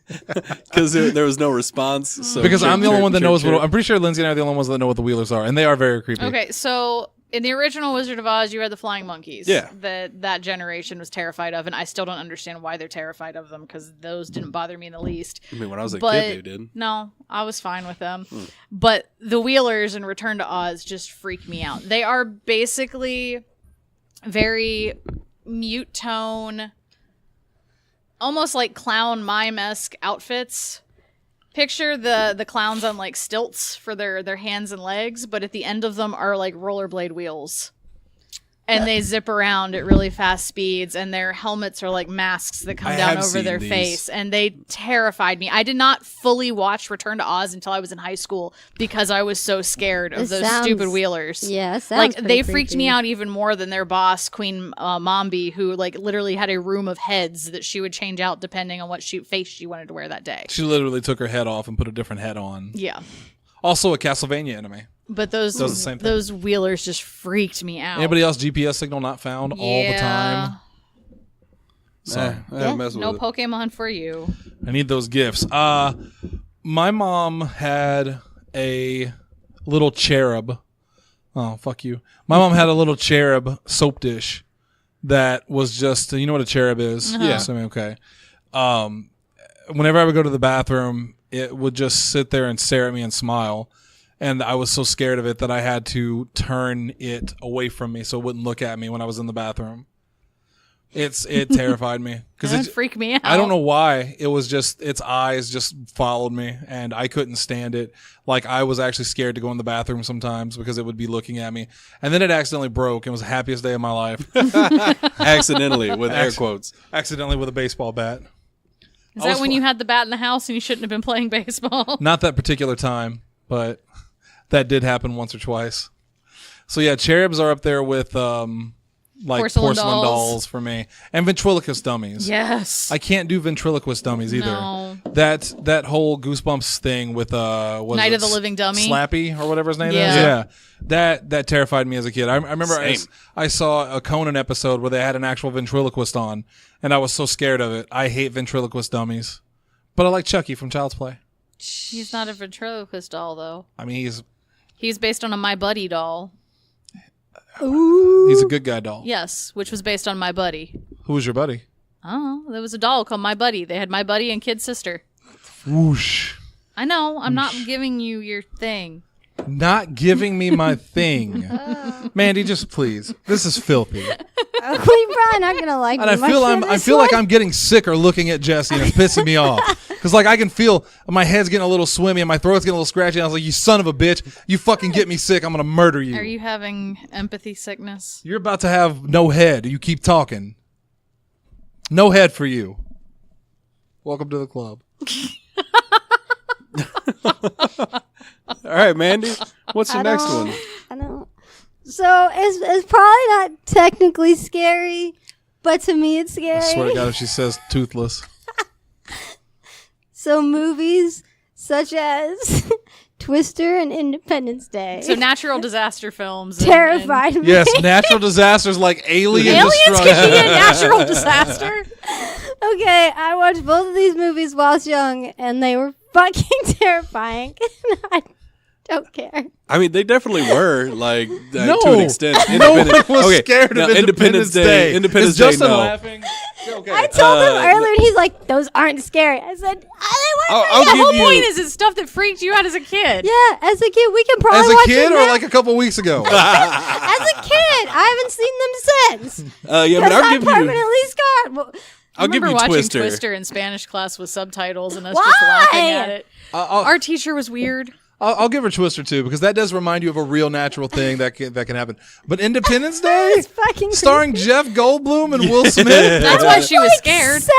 S2: Because there was no response. So
S1: Because I'm the only one that knows
S2: what.
S1: what... I'm pretty sure Lindsay and I are the only ones that know what the Wheelers are. And they are very creepy.
S4: Okay, so in the original Wizard of Oz, you had the flying monkeys.
S2: Yeah.
S4: That generation was terrified of, and I still don't understand why they're terrified of them, because those didn't bother me in the least.
S2: I mean, when I was a
S4: But
S2: kid, they did.
S4: no, I was fine with them. But the Wheelers in Return to Oz just freak me out. They are basically very mute tone, almost like clown mime-esque outfits. Picture the clowns on like stilts for their hands and legs, but at the end of them are like rollerblade wheels. And they zip around at really fast speeds, and their helmets are like masks that come
S2: I
S4: down
S2: have
S4: over their
S2: seen these.
S4: face, and they terrified me. I did not fully watch Return to Oz until I was in high school because I was so scared of
S3: This
S4: those
S3: sounds-
S4: stupid Wheelers.
S3: Yeah, sounds
S4: Like
S3: pretty
S4: they freaked
S3: creepy.
S4: me out even more than their boss, Queen Mombi, who like literally had a room of heads that she would change out depending on what face she wanted to wear that day.
S1: She literally took her head off and put a different head on.
S4: Yeah.
S1: Also a Castlevania enemy.
S4: But those
S1: Does the same thing.
S4: those Wheelers just freaked me out.
S1: Anybody else GPS signal not found all the time? So
S2: I haven't messed
S4: No
S2: with it.
S4: Pokemon for you.
S1: I need those gifts. My mom had a little cherub. Oh, fuck you. My mom had a little cherub soap dish that was just, you know what a cherub is?
S2: Yeah.
S1: Assuming, okay. Whenever I would go to the bathroom, it would just sit there and stare at me and smile. And I was so scared of it that I had to turn it away from me so it wouldn't look at me when I was in the bathroom. It terrified me because
S4: That would freak me out.
S1: I don't know why. It was just its eyes just followed me, and I couldn't stand it. Like I was actually scared to go in the bathroom sometimes because it would be looking at me. And then it accidentally broke. It was the happiest day of my life.
S2: Accidentally, with air quotes.
S1: Accidentally with a baseball bat.
S4: Is
S1: I was
S4: that when
S1: fu-
S4: you had the bat in the house and you shouldn't have been playing baseball?
S1: Not that particular time, but that did happen once or twice. So yeah, cherubs are up there with like
S4: Porcelain
S1: porcelain
S4: dolls.
S1: dolls for me, and ventriloquist dummies.
S4: Yes.
S1: I can't do ventriloquist dummies either.
S4: No.
S1: That whole Goosebumps thing with what is
S4: Night
S1: it?
S4: of the Living Dummy?
S1: Slappy or whatever his name
S4: Yeah.
S1: is. Yeah, that terrified me as a kid. I remember
S2: Same.
S1: I saw a Conan episode where they had an actual ventriloquist on, and I was so scared of it. I hate ventriloquist dummies, but I like Chucky from Child's Play.
S4: He's not a ventriloquist doll, though.
S1: I mean,
S4: He's based on a My Buddy doll.
S1: he's a good guy doll.
S4: Yes, which was based on My Buddy.
S1: Who was your buddy?
S4: Oh, there was a doll called My Buddy. They had My Buddy and Kid Sister.
S1: Whoosh.
S4: I know. I'm not giving you your thing.
S1: Not giving me my thing. Mandy, just please. This is filthy.
S3: You're probably not gonna like
S1: And
S3: me
S1: I
S3: much
S1: feel
S3: for
S1: I
S3: this
S1: feel like
S3: one.
S1: I'm getting sicker looking at Jesse, and it's pissing me off. Because like I can feel my head's getting a little swimmy and my throat's getting a little scratchy. And I was like, "You son of a bitch! You fucking get me sick! I'm gonna murder you."
S4: Are you having empathy sickness?
S1: You're about to have no head. You keep talking. No head for you. Welcome to the club.
S2: All right, Mandy. What's your
S3: I
S2: next
S3: don't-
S2: one?
S3: I don't. So it's probably not technically scary, but to me it's scary.
S1: I swear to God, if she says toothless.
S3: So movies such as Twister and Independence Day
S4: So natural disaster films.
S3: terrified me.
S1: Yes, natural disasters like alien
S4: Aliens
S1: destruction.
S4: can be a natural disaster.
S3: Okay, I watched both of these movies while I was young, and they were fucking terrifying. I don't care.
S2: I mean, they definitely were like
S1: No.
S2: to an extent.
S1: No one was
S2: Okay,
S1: scared
S2: now,
S1: of Independence Day.
S2: Independence
S1: Is
S2: Day.
S1: Justin
S2: No.
S1: laughing? Okay.
S3: I told him
S2: Uh,
S3: earlier, and he's like, "Those aren't scary." I said,
S2: I'll
S4: The
S2: give
S4: whole
S2: you.
S4: point is it's stuff that freaked you out as a kid.
S3: "Yeah." As a kid, we can probably
S1: As a
S3: watch
S1: kid
S3: them
S1: or
S3: now.
S1: like a couple weeks ago?
S3: As a kid, I haven't seen them since.
S2: Yeah, but
S3: Because
S2: I'll
S3: I'm
S2: give you.
S3: permanently scarred. Well,
S2: I'll
S4: I
S2: give
S4: remember
S2: you
S4: watching
S2: Twister.
S4: in Spanish class with subtitles and us
S3: Why?
S4: just laughing at it.
S1: I'll,
S4: Our teacher was weird.
S1: I'll give her Twister too, because that does remind you of a real natural thing that can happen. But Independence Day,
S3: It's fucking
S1: starring
S3: creepy.
S1: Jeff Goldblum and Will Smith.
S4: That's why she was scared.
S3: 7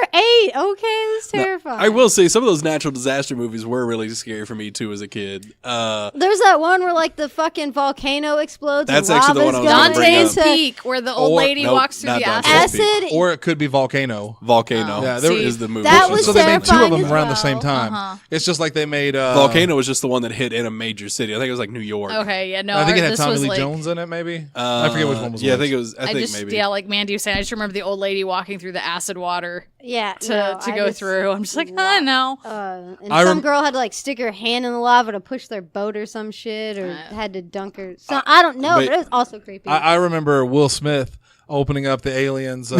S3: or 8. Okay, that's terrifying.
S2: I will say some of those natural disaster movies were really scary for me too as a kid.
S3: There's that one where like the fucking volcano explodes.
S2: That's
S3: and
S2: actually the
S3: lava's
S2: one I was gonna bring
S3: going
S4: Dante's
S2: up.
S3: into
S4: Peak, where the old
S1: Or-
S4: lady
S2: nope,
S4: walks through
S2: not
S4: the
S2: Dante's
S4: acid.
S3: acid.
S1: Or it could be Volcano.
S2: Volcano.
S1: Yeah, there
S4: See,
S2: is the movie.
S3: that was
S1: So they made two of them
S3: terrifying as
S1: around the
S3: well.
S1: same time.
S4: Uh-huh.
S1: It's just like they made
S2: Volcano was just the one that hit in a major city. I think it was like New York.
S4: Okay, yeah, no,
S1: I think it had
S4: this
S1: Tommy
S4: was
S1: Lee
S4: like,
S1: Jones in it. Maybe I forget which one was.
S2: Yeah, I
S1: which.
S2: think it was. I think maybe.
S4: Yeah, like Mandy was saying, I just remember the old lady walking through the acid water
S3: Yeah,
S4: to go through. I'm just like, no.
S3: And
S1: I
S3: some
S1: rem-
S3: girl had to like stick her hand in the lava to push their boat or some shit, or had to dunk her. So I don't know, but it was also creepy.
S1: I remember Will Smith opening up the aliens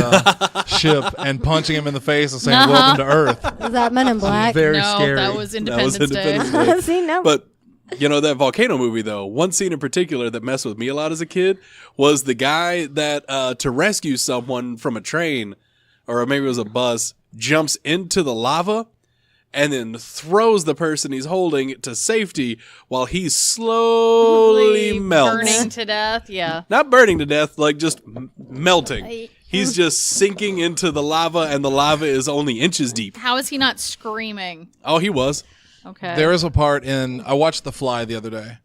S1: ship and punching him in the face and saying
S4: Uh-huh.
S1: "Welcome to Earth."
S3: Was that Men in Black?
S1: Very
S4: No,
S1: scary.
S4: that was Independence,
S2: Independence
S4: Day.
S2: Day.
S3: See, no.
S2: But you know that volcano movie though. One scene in particular that messed with me a lot as a kid was the guy that to rescue someone from a train or maybe it was a bus jumps into the lava and then throws the person he's holding to safety while he's slowly melts.
S4: Burning to death, yeah.
S2: Not burning to death, like just melting. He's just sinking into the lava, and the lava is only inches deep.
S4: How is he not screaming?
S2: Oh, he was.
S4: Okay.
S1: There is a part in I watched The Fly the other day,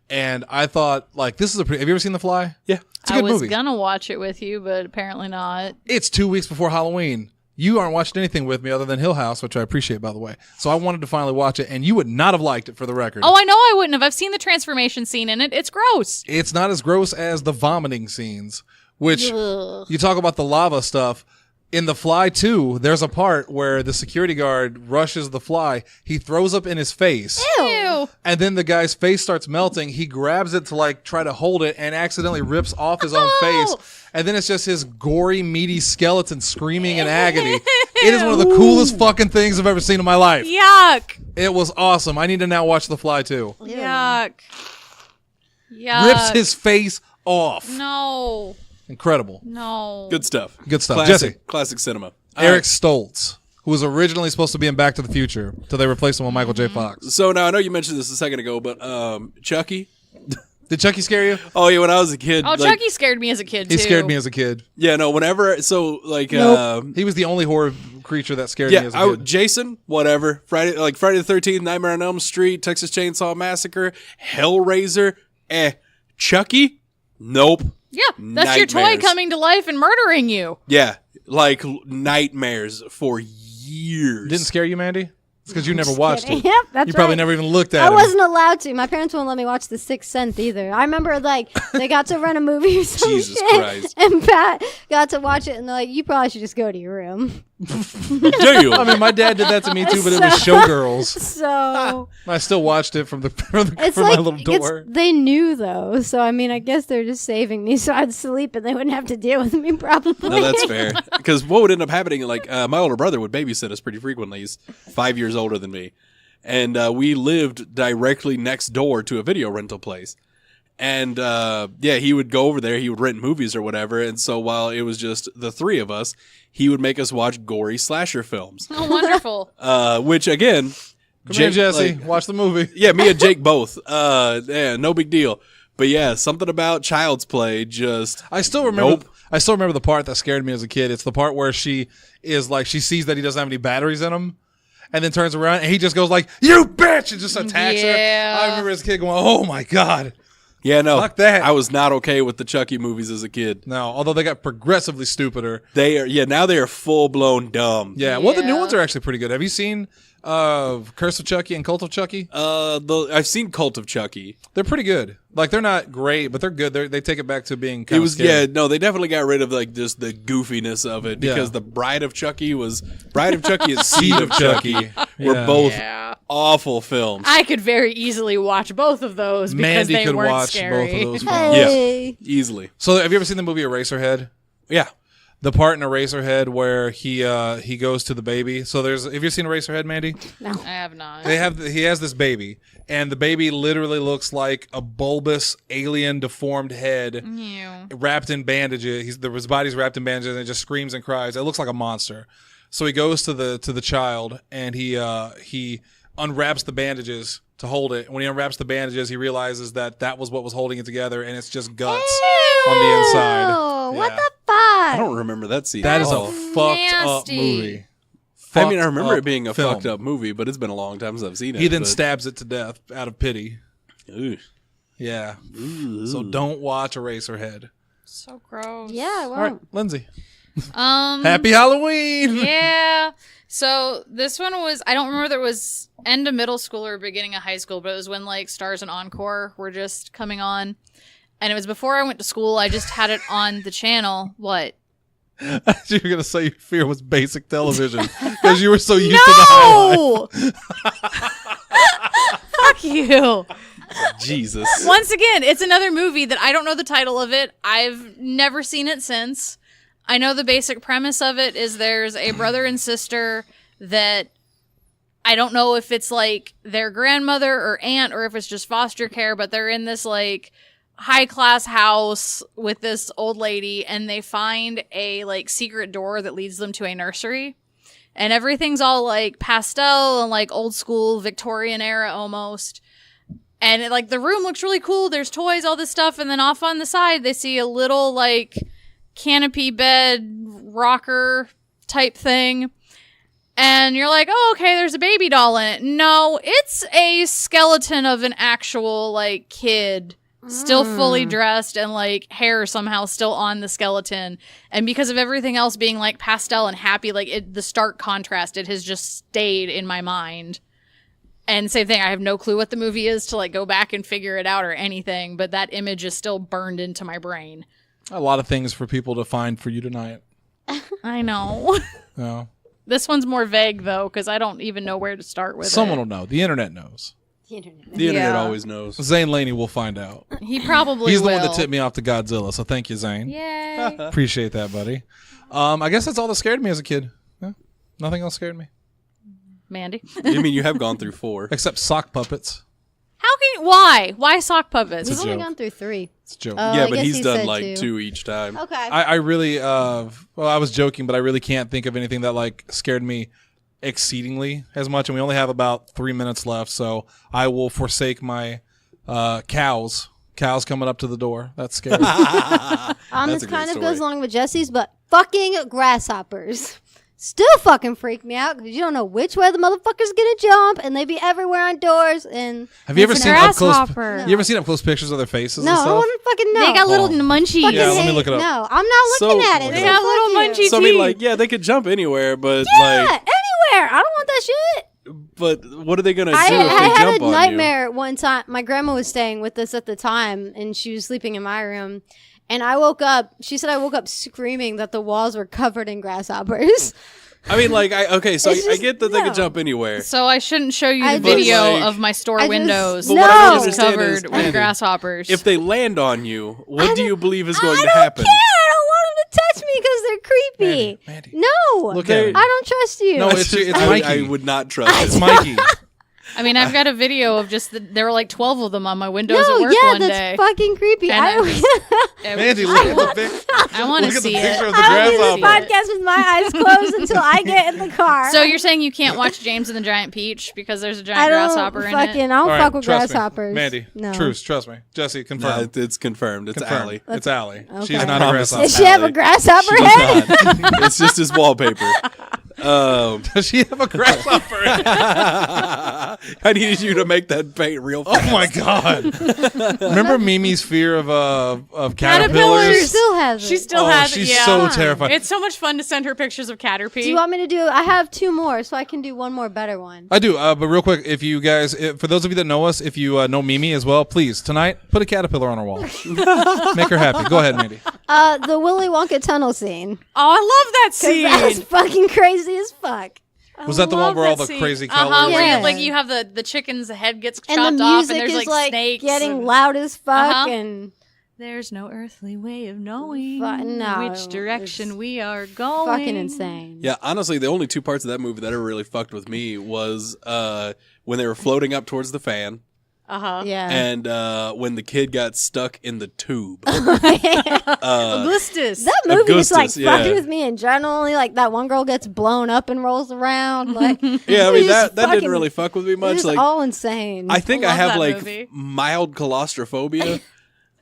S1: and I thought like this is a pretty. Have you ever seen The Fly?
S2: Yeah.
S1: It's a
S4: I
S1: good
S4: was
S1: movie.
S4: gonna watch it with you, but apparently not.
S1: It's 2 weeks before Halloween. You aren't watching anything with me other than Hill House, which I appreciate, by the way. So I wanted to finally watch it, and you would not have liked it for the record.
S4: Oh, I know I wouldn't have. I've seen the transformation scene in it. It's gross.
S1: It's not as gross as the vomiting scenes, which
S3: Ugh.
S1: you talk about the lava stuff. In The Fly 2, there's a part where the security guard rushes the fly. He throws up in his face.
S4: Ew.
S1: And then the guy's face starts melting. He grabs it to like try to hold it and accidentally rips off his own face. And then it's just his gory, meaty skeleton screaming in agony. It is one of the coolest fucking things I've ever seen in my life.
S4: Yuck.
S1: It was awesome. I need to now watch The Fly too.
S4: Yuck. Yuck.
S1: Rips his face off.
S4: No.
S1: Incredible.
S4: No.
S2: Good stuff.
S1: Good stuff.
S2: Classic,
S1: Jesse.
S2: classic cinema.
S1: Eric Stoltz, who was originally supposed to be in Back to the Future till they replaced him with Michael J. Fox.
S2: So now I know you mentioned this a second ago, but Chucky.
S1: Did Chucky scare you?
S2: Oh yeah, when I was a kid.
S4: Oh,
S2: like,
S4: Chucky scared me as a kid, too.
S1: He scared me as a kid.
S2: Yeah, no. Whenever, so like,
S1: He was the only horror creature that scared me
S2: yeah,
S1: as a kid.
S2: Jason, whatever. Friday the 13th, Nightmare on Elm Street, Texas Chainsaw Massacre, Hellraiser. Chucky. Nope.
S4: Yeah, that's your toy
S2: Nightmares.
S4: coming to life and murdering you.
S2: Yeah, like nightmares for years.
S1: Didn't scare you, Mandy? It's because you never watched it.
S3: Yep, that's
S1: You probably
S3: right.
S1: never even looked at
S3: I
S1: it.
S3: wasn't allowed to. My parents wouldn't let me watch The Sixth Sense either. I remember like they got to rent a movie or some
S2: Jesus
S3: shit,
S2: Christ.
S3: and Pat got to watch it, and they're like, "You probably should just go to your room."
S2: Do you?
S1: I mean, my dad did that to me too, but it was Showgirls.
S3: So
S1: I still watched it from
S3: it's
S1: from
S3: like
S1: my little door.
S3: they knew though. So I mean, I guess they're just saving me so I'd sleep and they wouldn't have to deal with me probably.
S2: No, that's fair. Because what would end up happening, like my older brother would babysit us pretty frequently. He's 5 years older than me. And we lived directly next door to a video rental place. And yeah, he would go over there. He would rent movies or whatever. And so while it was just the three of us, he would make us watch gory slasher films.
S4: Oh, wonderful.
S2: Which, again,
S1: Come here, Jesse. Watch the movie.
S2: yeah, me and Jake both. Yeah, no big deal. But yeah, something about Child's Play just...
S1: I still remember.
S2: Nope.
S1: I still remember the part that scared me as a kid. It's the part where she is like she sees that he doesn't have any batteries in him, and then turns around and he just goes like, "You bitch!" and just attacks
S4: Yeah.
S1: her. I remember as a kid going, "Oh my god."
S2: Yeah, no.
S1: Fuck that.
S2: I was not okay with the Chucky movies as a kid.
S1: No, although they got progressively stupider.
S2: They are, now they are full blown dumb.
S1: Yeah. Well, the new
S4: Yeah.
S1: ones are actually pretty good. Have you seen Curse of Chucky and Cult of Chucky?
S2: I've seen Cult of Chucky.
S1: They're pretty good. Like they're not great, but they're good. They take it back to being
S2: It
S1: kind of
S2: was
S1: scary.
S2: they definitely got rid of like just the goofiness of it because
S1: Yeah.
S2: the Bride of Chucky and Seed of Chucky were
S1: Yeah.
S2: both
S4: Yeah.
S2: awful films.
S4: I could very easily watch both of those because
S1: Mandy
S4: they
S1: could
S4: weren't
S1: watch
S4: scary.
S1: both of those.
S3: Hey.
S2: Easily.
S1: So have you ever seen the movie Eraserhead?
S2: Yeah.
S1: The part in Eraserhead where he goes to the baby. So have you seen Eraserhead, Mandy?
S4: I have not.
S1: He has this baby, and the baby literally looks like a bulbous alien deformed head
S4: Ew.
S1: wrapped in bandages. His body's wrapped in bandages, and it just screams and cries. It looks like a monster. So he goes to the child, and he unwraps the bandages, to hold it. When he unwraps the bandages, he realizes that was what was holding it together, and it's just guts
S3: Ew,
S1: on the inside.
S3: What
S1: Yeah.
S3: the fuck?
S2: I don't remember that scene.
S1: That
S2: at
S1: is a
S2: all.
S1: fucked up
S4: Nasty.
S1: movie.
S2: I mean, I
S1: Fucked
S2: remember
S1: up
S2: it being a
S1: film.
S2: fucked up movie, but it's been a long time since I've seen it.
S1: He then
S2: but-
S1: stabs it to death out of pity.
S2: Ugh.
S1: Yeah.
S2: Ooh.
S1: So don't watch Eraserhead.
S4: So gross.
S3: Yeah, I
S1: All right,
S3: won't.
S1: Lindsay.
S4: Um.
S1: Happy Halloween.
S4: Yeah. So this one was, I don't remember if it was end of middle school or beginning of high school, but it was when like Stars and Encore were just coming on. And it was before I went to school. I just had it on the channel. What?
S1: You were going to say your fear was basic television because you were so used to the highlight.
S4: No! Fuck you.
S2: Jesus.
S4: Once again, it's another movie that I don't know the title of it. I've never seen it since. I know the basic premise of it is there's a brother and sister that I don't know if it's like their grandmother or aunt or if it's just foster care, but they're in this like high class house with this old lady and they find a like secret door that leads them to a nursery. And everything's all like pastel and like old school Victorian era almost. And it, like the room looks really cool. There's toys, all this stuff. And then off on the side, they see a little like canopy bed rocker type thing. And you're like, oh, okay, there's a baby doll in it. No, it's a skeleton of an actual like kid still fully dressed and like hair somehow still on the skeleton. And because of everything else being like pastel and happy, like the stark contrast, it has just stayed in my mind. And same thing, I have no clue what the movie is to like go back and figure it out or anything, but that image is still burned into my brain.
S1: A lot of things for people to find for you tonight.
S4: I know.
S1: No.
S4: This one's more vague though, because I don't even know where to start with
S1: Someone
S4: it.
S1: will know. The internet knows.
S3: The internet.
S2: The internet
S4: Yeah.
S2: always knows.
S1: Zane Laney will find out.
S4: He probably
S1: He's the
S4: will.
S1: one that tipped me off to Godzilla, so thank you, Zane.
S4: Yay.
S1: Appreciate that, buddy. I guess that's all that scared me as a kid. Yeah. Nothing else scared me.
S4: Mandy.
S2: I mean, you have gone through 4.
S1: Except sock puppets.
S4: How can you, why? Why sock puppets?
S3: We've
S1: a
S3: only
S1: joke.
S3: gone through 3.
S1: It's a joke.
S3: Oh,
S2: Yeah,
S3: I
S2: but
S3: guess
S2: he's
S3: he
S2: done
S3: said
S2: like
S3: 2.
S2: 2 each time.
S3: Okay.
S1: I really, well, I was joking, but I really can't think of anything that like scared me exceedingly as much. And we only have about 3 minutes left, so I will forsake my cows. Cows coming up to the door. That's scary.
S3: This
S2: That's a great
S3: kind of
S2: story.
S3: goes along with Jesse's, but fucking grasshoppers still fucking freak me out because you don't know which way the motherfucker's gonna jump, and they be everywhere on doors. And
S1: Have you ever
S4: It's a
S1: seen up close?
S4: grasshopper.
S1: You ever seen up close pictures of their faces?
S3: no,
S1: and
S3: I
S1: stuff?
S3: want to fucking know.
S4: They got little
S1: Oh.
S4: munchies.
S3: Fucking
S1: Yeah, let me
S3: hate-
S1: look it up.
S3: No, I'm not looking
S2: So-
S3: at it.
S2: They
S3: So
S4: got
S3: fuck
S4: little
S3: you.
S4: munchies.
S2: So I mean, like, yeah, they could jump anywhere, but
S3: Yeah,
S2: like,
S3: anywhere. I don't want that shit.
S2: but what are they gonna do
S3: I
S2: if they
S3: had
S2: jump
S3: a
S2: on
S3: nightmare one time. My grandma was staying with us at the time, and she was sleeping in my room. And I woke up. She said I woke up screaming that the walls were covered in grasshoppers.
S2: you? I mean, like, okay, so
S3: It's
S2: I
S3: just-
S2: get that they
S3: no.
S2: could jump anywhere.
S4: So I shouldn't show you
S3: I
S4: the
S3: just-
S4: video
S2: Like-
S4: of my store
S3: I just-
S4: windows.
S3: But
S2: what I don't
S3: No.
S2: understand is,
S4: covered with
S2: Mandy,
S4: grasshoppers.
S2: if they land on you, what do you believe is going
S3: I
S2: to
S3: don't
S2: happen?
S3: care. I don't want them to touch me because they're creepy.
S1: Mandy.
S3: No,
S1: Look
S2: They-
S1: at it.
S3: I don't trust you.
S1: No, it's
S2: I,
S1: Mikey.
S2: I would not trust
S1: It's
S2: it.
S1: Mikey.
S4: I mean, I've got a video of just there were like 12 of them on my windows
S3: no,
S4: at work
S3: yeah,
S4: one
S3: that's
S4: day.
S3: fucking creepy.
S4: And
S3: I
S4: I was- It
S1: Mandy,
S4: was-
S1: look at the picture.
S4: I want to
S1: Look at the
S4: see
S1: picture
S4: it.
S1: of the
S3: I will do this
S1: grasshopper.
S3: podcast with my eyes closed until I get in the car.
S4: So you're saying you can't watch James and the Giant Peach because there's a
S3: I
S4: giant
S3: don't
S4: grasshopper in
S3: fucking.
S4: it?
S3: I don't
S1: All right,
S3: fuck with
S1: trust me.
S3: grasshoppers.
S1: Mandy,
S3: no.
S1: truce, trust me. Jesse,
S2: No,
S1: confirm.
S2: it's confirmed. It's
S1: Confirm.
S2: Allie.
S1: It's Allie.
S3: Okay.
S1: She's not a
S2: Promise
S1: grasshopper.
S3: Does she have a
S2: Allie.
S3: grasshopper
S2: She
S3: head?
S2: does not. It's just his wallpaper.
S1: Does she have a grasshopper?
S2: I needed you to make that bait real fast.
S1: Oh my god! Remember Mimi's fear of
S3: She
S1: caterpillars?
S3: still has it.
S4: She still
S1: Oh,
S4: has
S1: she's
S4: it. Yeah.
S1: so terrified.
S4: It's so much fun to send her pictures of Caterpie.
S3: Do you want me to do? I have 2 more, so I can do one more better one.
S1: I do, but real quick, if you guys, for those of you that know us, if you know Mimi as well, please tonight put a caterpillar on her wall. Make her happy. Go ahead, Mandy.
S3: The Willy Wonka tunnel scene.
S4: Oh, I love that
S3: 'Cause
S4: scene.
S3: that was fucking crazy as fuck.
S1: Was that the one where all the crazy colors?
S4: Where
S3: Yeah.
S4: you, like you have the chicken's head gets
S3: And
S4: chopped
S3: the
S4: off,
S3: music
S4: and there's
S3: is
S4: like snakes.
S3: getting
S4: and-
S3: loud as fuck,
S4: Uh-huh.
S3: and
S4: There's no earthly way of knowing
S3: no,
S4: which direction
S3: it's
S4: we are going.
S3: fucking insane.
S2: Yeah, honestly, the only 2 parts of that movie that ever really fucked with me was when they were floating up towards the fan,
S3: Yeah.
S2: And when the kid got stuck in the tube.
S4: Augustus.
S3: That movie is like
S2: Augustus, yeah.
S3: fucking with me in general. Like that one girl gets blown up and rolls around. Like
S2: Yeah, I mean
S3: just
S2: that didn't
S3: fucking-
S2: really fuck with me much.
S3: it's
S2: Like
S3: all insane.
S2: I think I
S4: Love
S2: have
S4: that
S2: like
S4: movie.
S2: mild claustrophobia.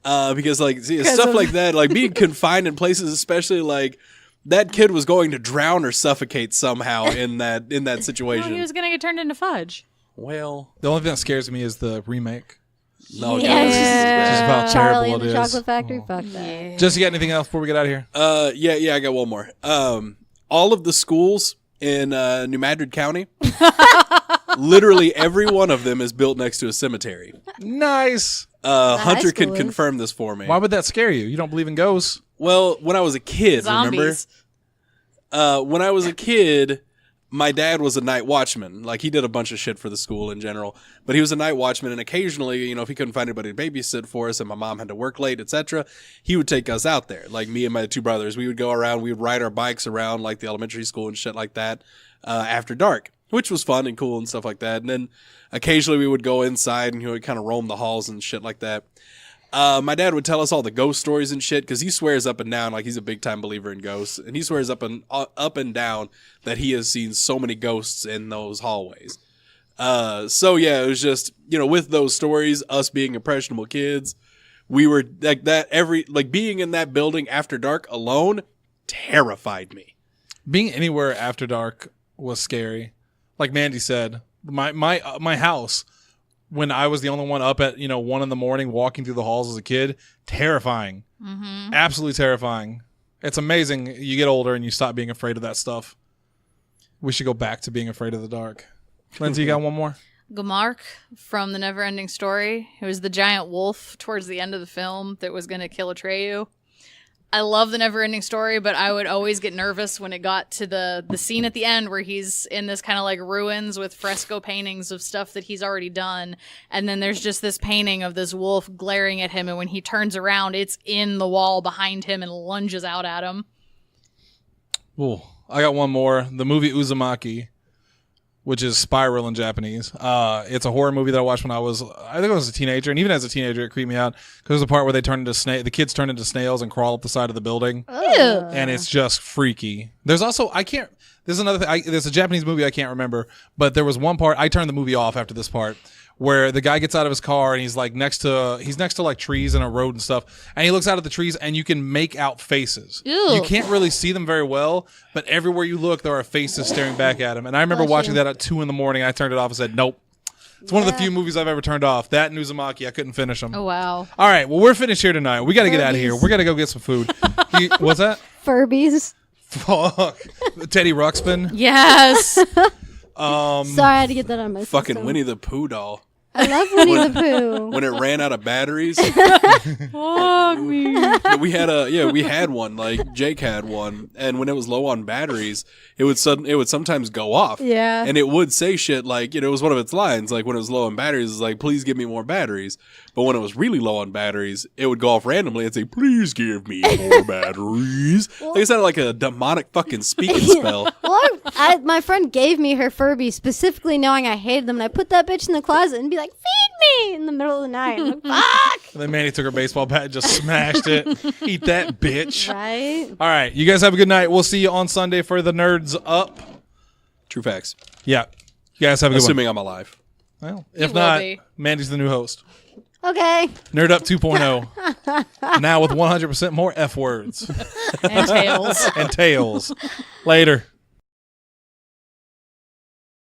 S2: Because like stuff
S3: of-
S2: like that, like being confined in places, especially like that kid was going to drown or suffocate somehow in that
S4: No,
S2: situation.
S4: he was gonna get turned into fudge.
S2: Well,
S1: The only thing that scares me is the remake.
S2: no,
S3: yeah,
S1: Just about
S3: Charlie
S1: terrible
S3: and the
S1: it is.
S3: Chocolate Factory. Fuck that.
S1: Just you got anything else before we get out of here?
S2: yeah, I got one more. All of the schools in New Madrid County, literally every one of them is built next to a cemetery.
S1: Nice.
S2: Hunter
S3: high
S2: can
S3: school is.
S2: confirm this for me.
S1: Why would that scare you? You don't believe in ghosts?
S2: Well, when I was a kid,
S4: Zombies.
S2: remember? When I was a kid, my dad was a night watchman. Like, he did a bunch of shit for the school in general. But he was a night watchman, and occasionally, if he couldn't find anybody to babysit for us and my mom had to work late, etc., he would take us out there. Like, me and my two brothers, we would go around, we would ride our bikes around, like, the elementary school and shit like that, after dark, which was fun and cool and stuff like that. And then occasionally we would go inside and he would kind of roam the halls and shit like that. My dad would tell us all the ghost stories and shit because he swears up and down, like he's a big time believer in ghosts, and he swears up and down that he has seen so many ghosts in those hallways. So yeah, it was just with those stories, us being impressionable kids, we were like that. Being in that building after dark alone terrified me.
S1: Being anywhere after dark was scary. Like Mandy said, my house, when I was the only one up at 1 a.m. walking through the halls as a kid, terrifying.
S4: Mm-hmm.
S1: Absolutely terrifying. It's amazing you get older and you stop being afraid of that stuff. We should go back to being afraid of the dark. Lindsay, you got one more?
S4: Gamark from the Neverending Story. It was the giant wolf towards the end of the film that was going to kill Atreyu. I love the Neverending Story, but I would always get nervous when it got to the scene at the end where he's in this kind of like ruins with fresco paintings of stuff that he's already done. And then there's just this painting of this wolf glaring at him. And when he turns around, it's in the wall behind him and lunges out at him.
S1: Ooh, I got one more. The movie Uzumaki, which is Spiral in Japanese. It's a horror movie that I watched when I think I was a teenager, and even as a teenager, it creeped me out because there's a part where they turn into the kids turn into snails and crawl up the side of the building, and it's just freaky. There's also there's another thing. There's a Japanese movie I can't remember, but there was one part I turned the movie off after this part where the guy gets out of his car and he's next to like trees and a road and stuff, and he looks out at the trees and you can make out faces.
S4: Ew.
S1: You can't really see them very well, but everywhere you look there are faces staring back at him. And I remember watching that at 2 a.m. I turned it off and said nope. It's one of the few movies I've ever turned off. That and Uzumaki, I couldn't finish them.
S4: Oh, wow.
S1: All right, well, we're finished here tonight. We got to get out of here. We're going to go get some food. What's that?
S3: Furbies.
S1: Fuck. Teddy Ruxpin.
S4: Yes.
S3: Sorry, I had to get that on my
S2: Fucking
S3: system.
S2: Winnie the Pooh doll.
S3: I love Winnie the Pooh.
S2: When it ran out of batteries,
S4: Fuck me.
S2: we had one. Like Jake had one, and when it was low on batteries, it would sometimes go off.
S3: Yeah.
S2: and it would say shit like it was one of its lines. Like when it was low on batteries, it's like, "Please give me more batteries." But when it was really low on batteries, it would go off randomly and say, "Please give me more batteries." Like it sounded like a demonic fucking speaking spell.
S3: Well, my friend gave me her Furby specifically knowing I hated them, and I put that bitch in the closet and be like, "Feed me!" in the middle of the night. I'm like, fuck!
S1: And then Manny took her baseball bat and just smashed it. Eat that, bitch.
S3: Right?
S1: All right, you guys have a good night. We'll see you on Sunday for the Nerds Up.
S2: True facts.
S1: Yeah. You guys have a good
S2: Assuming I'm alive.
S1: one. Well, if
S4: will
S1: not,
S4: be.
S1: Mandy's the new host.
S3: Okay.
S1: Nerd Up 2.0. Now with 100% more F words
S4: And tails.
S1: and tails. Later.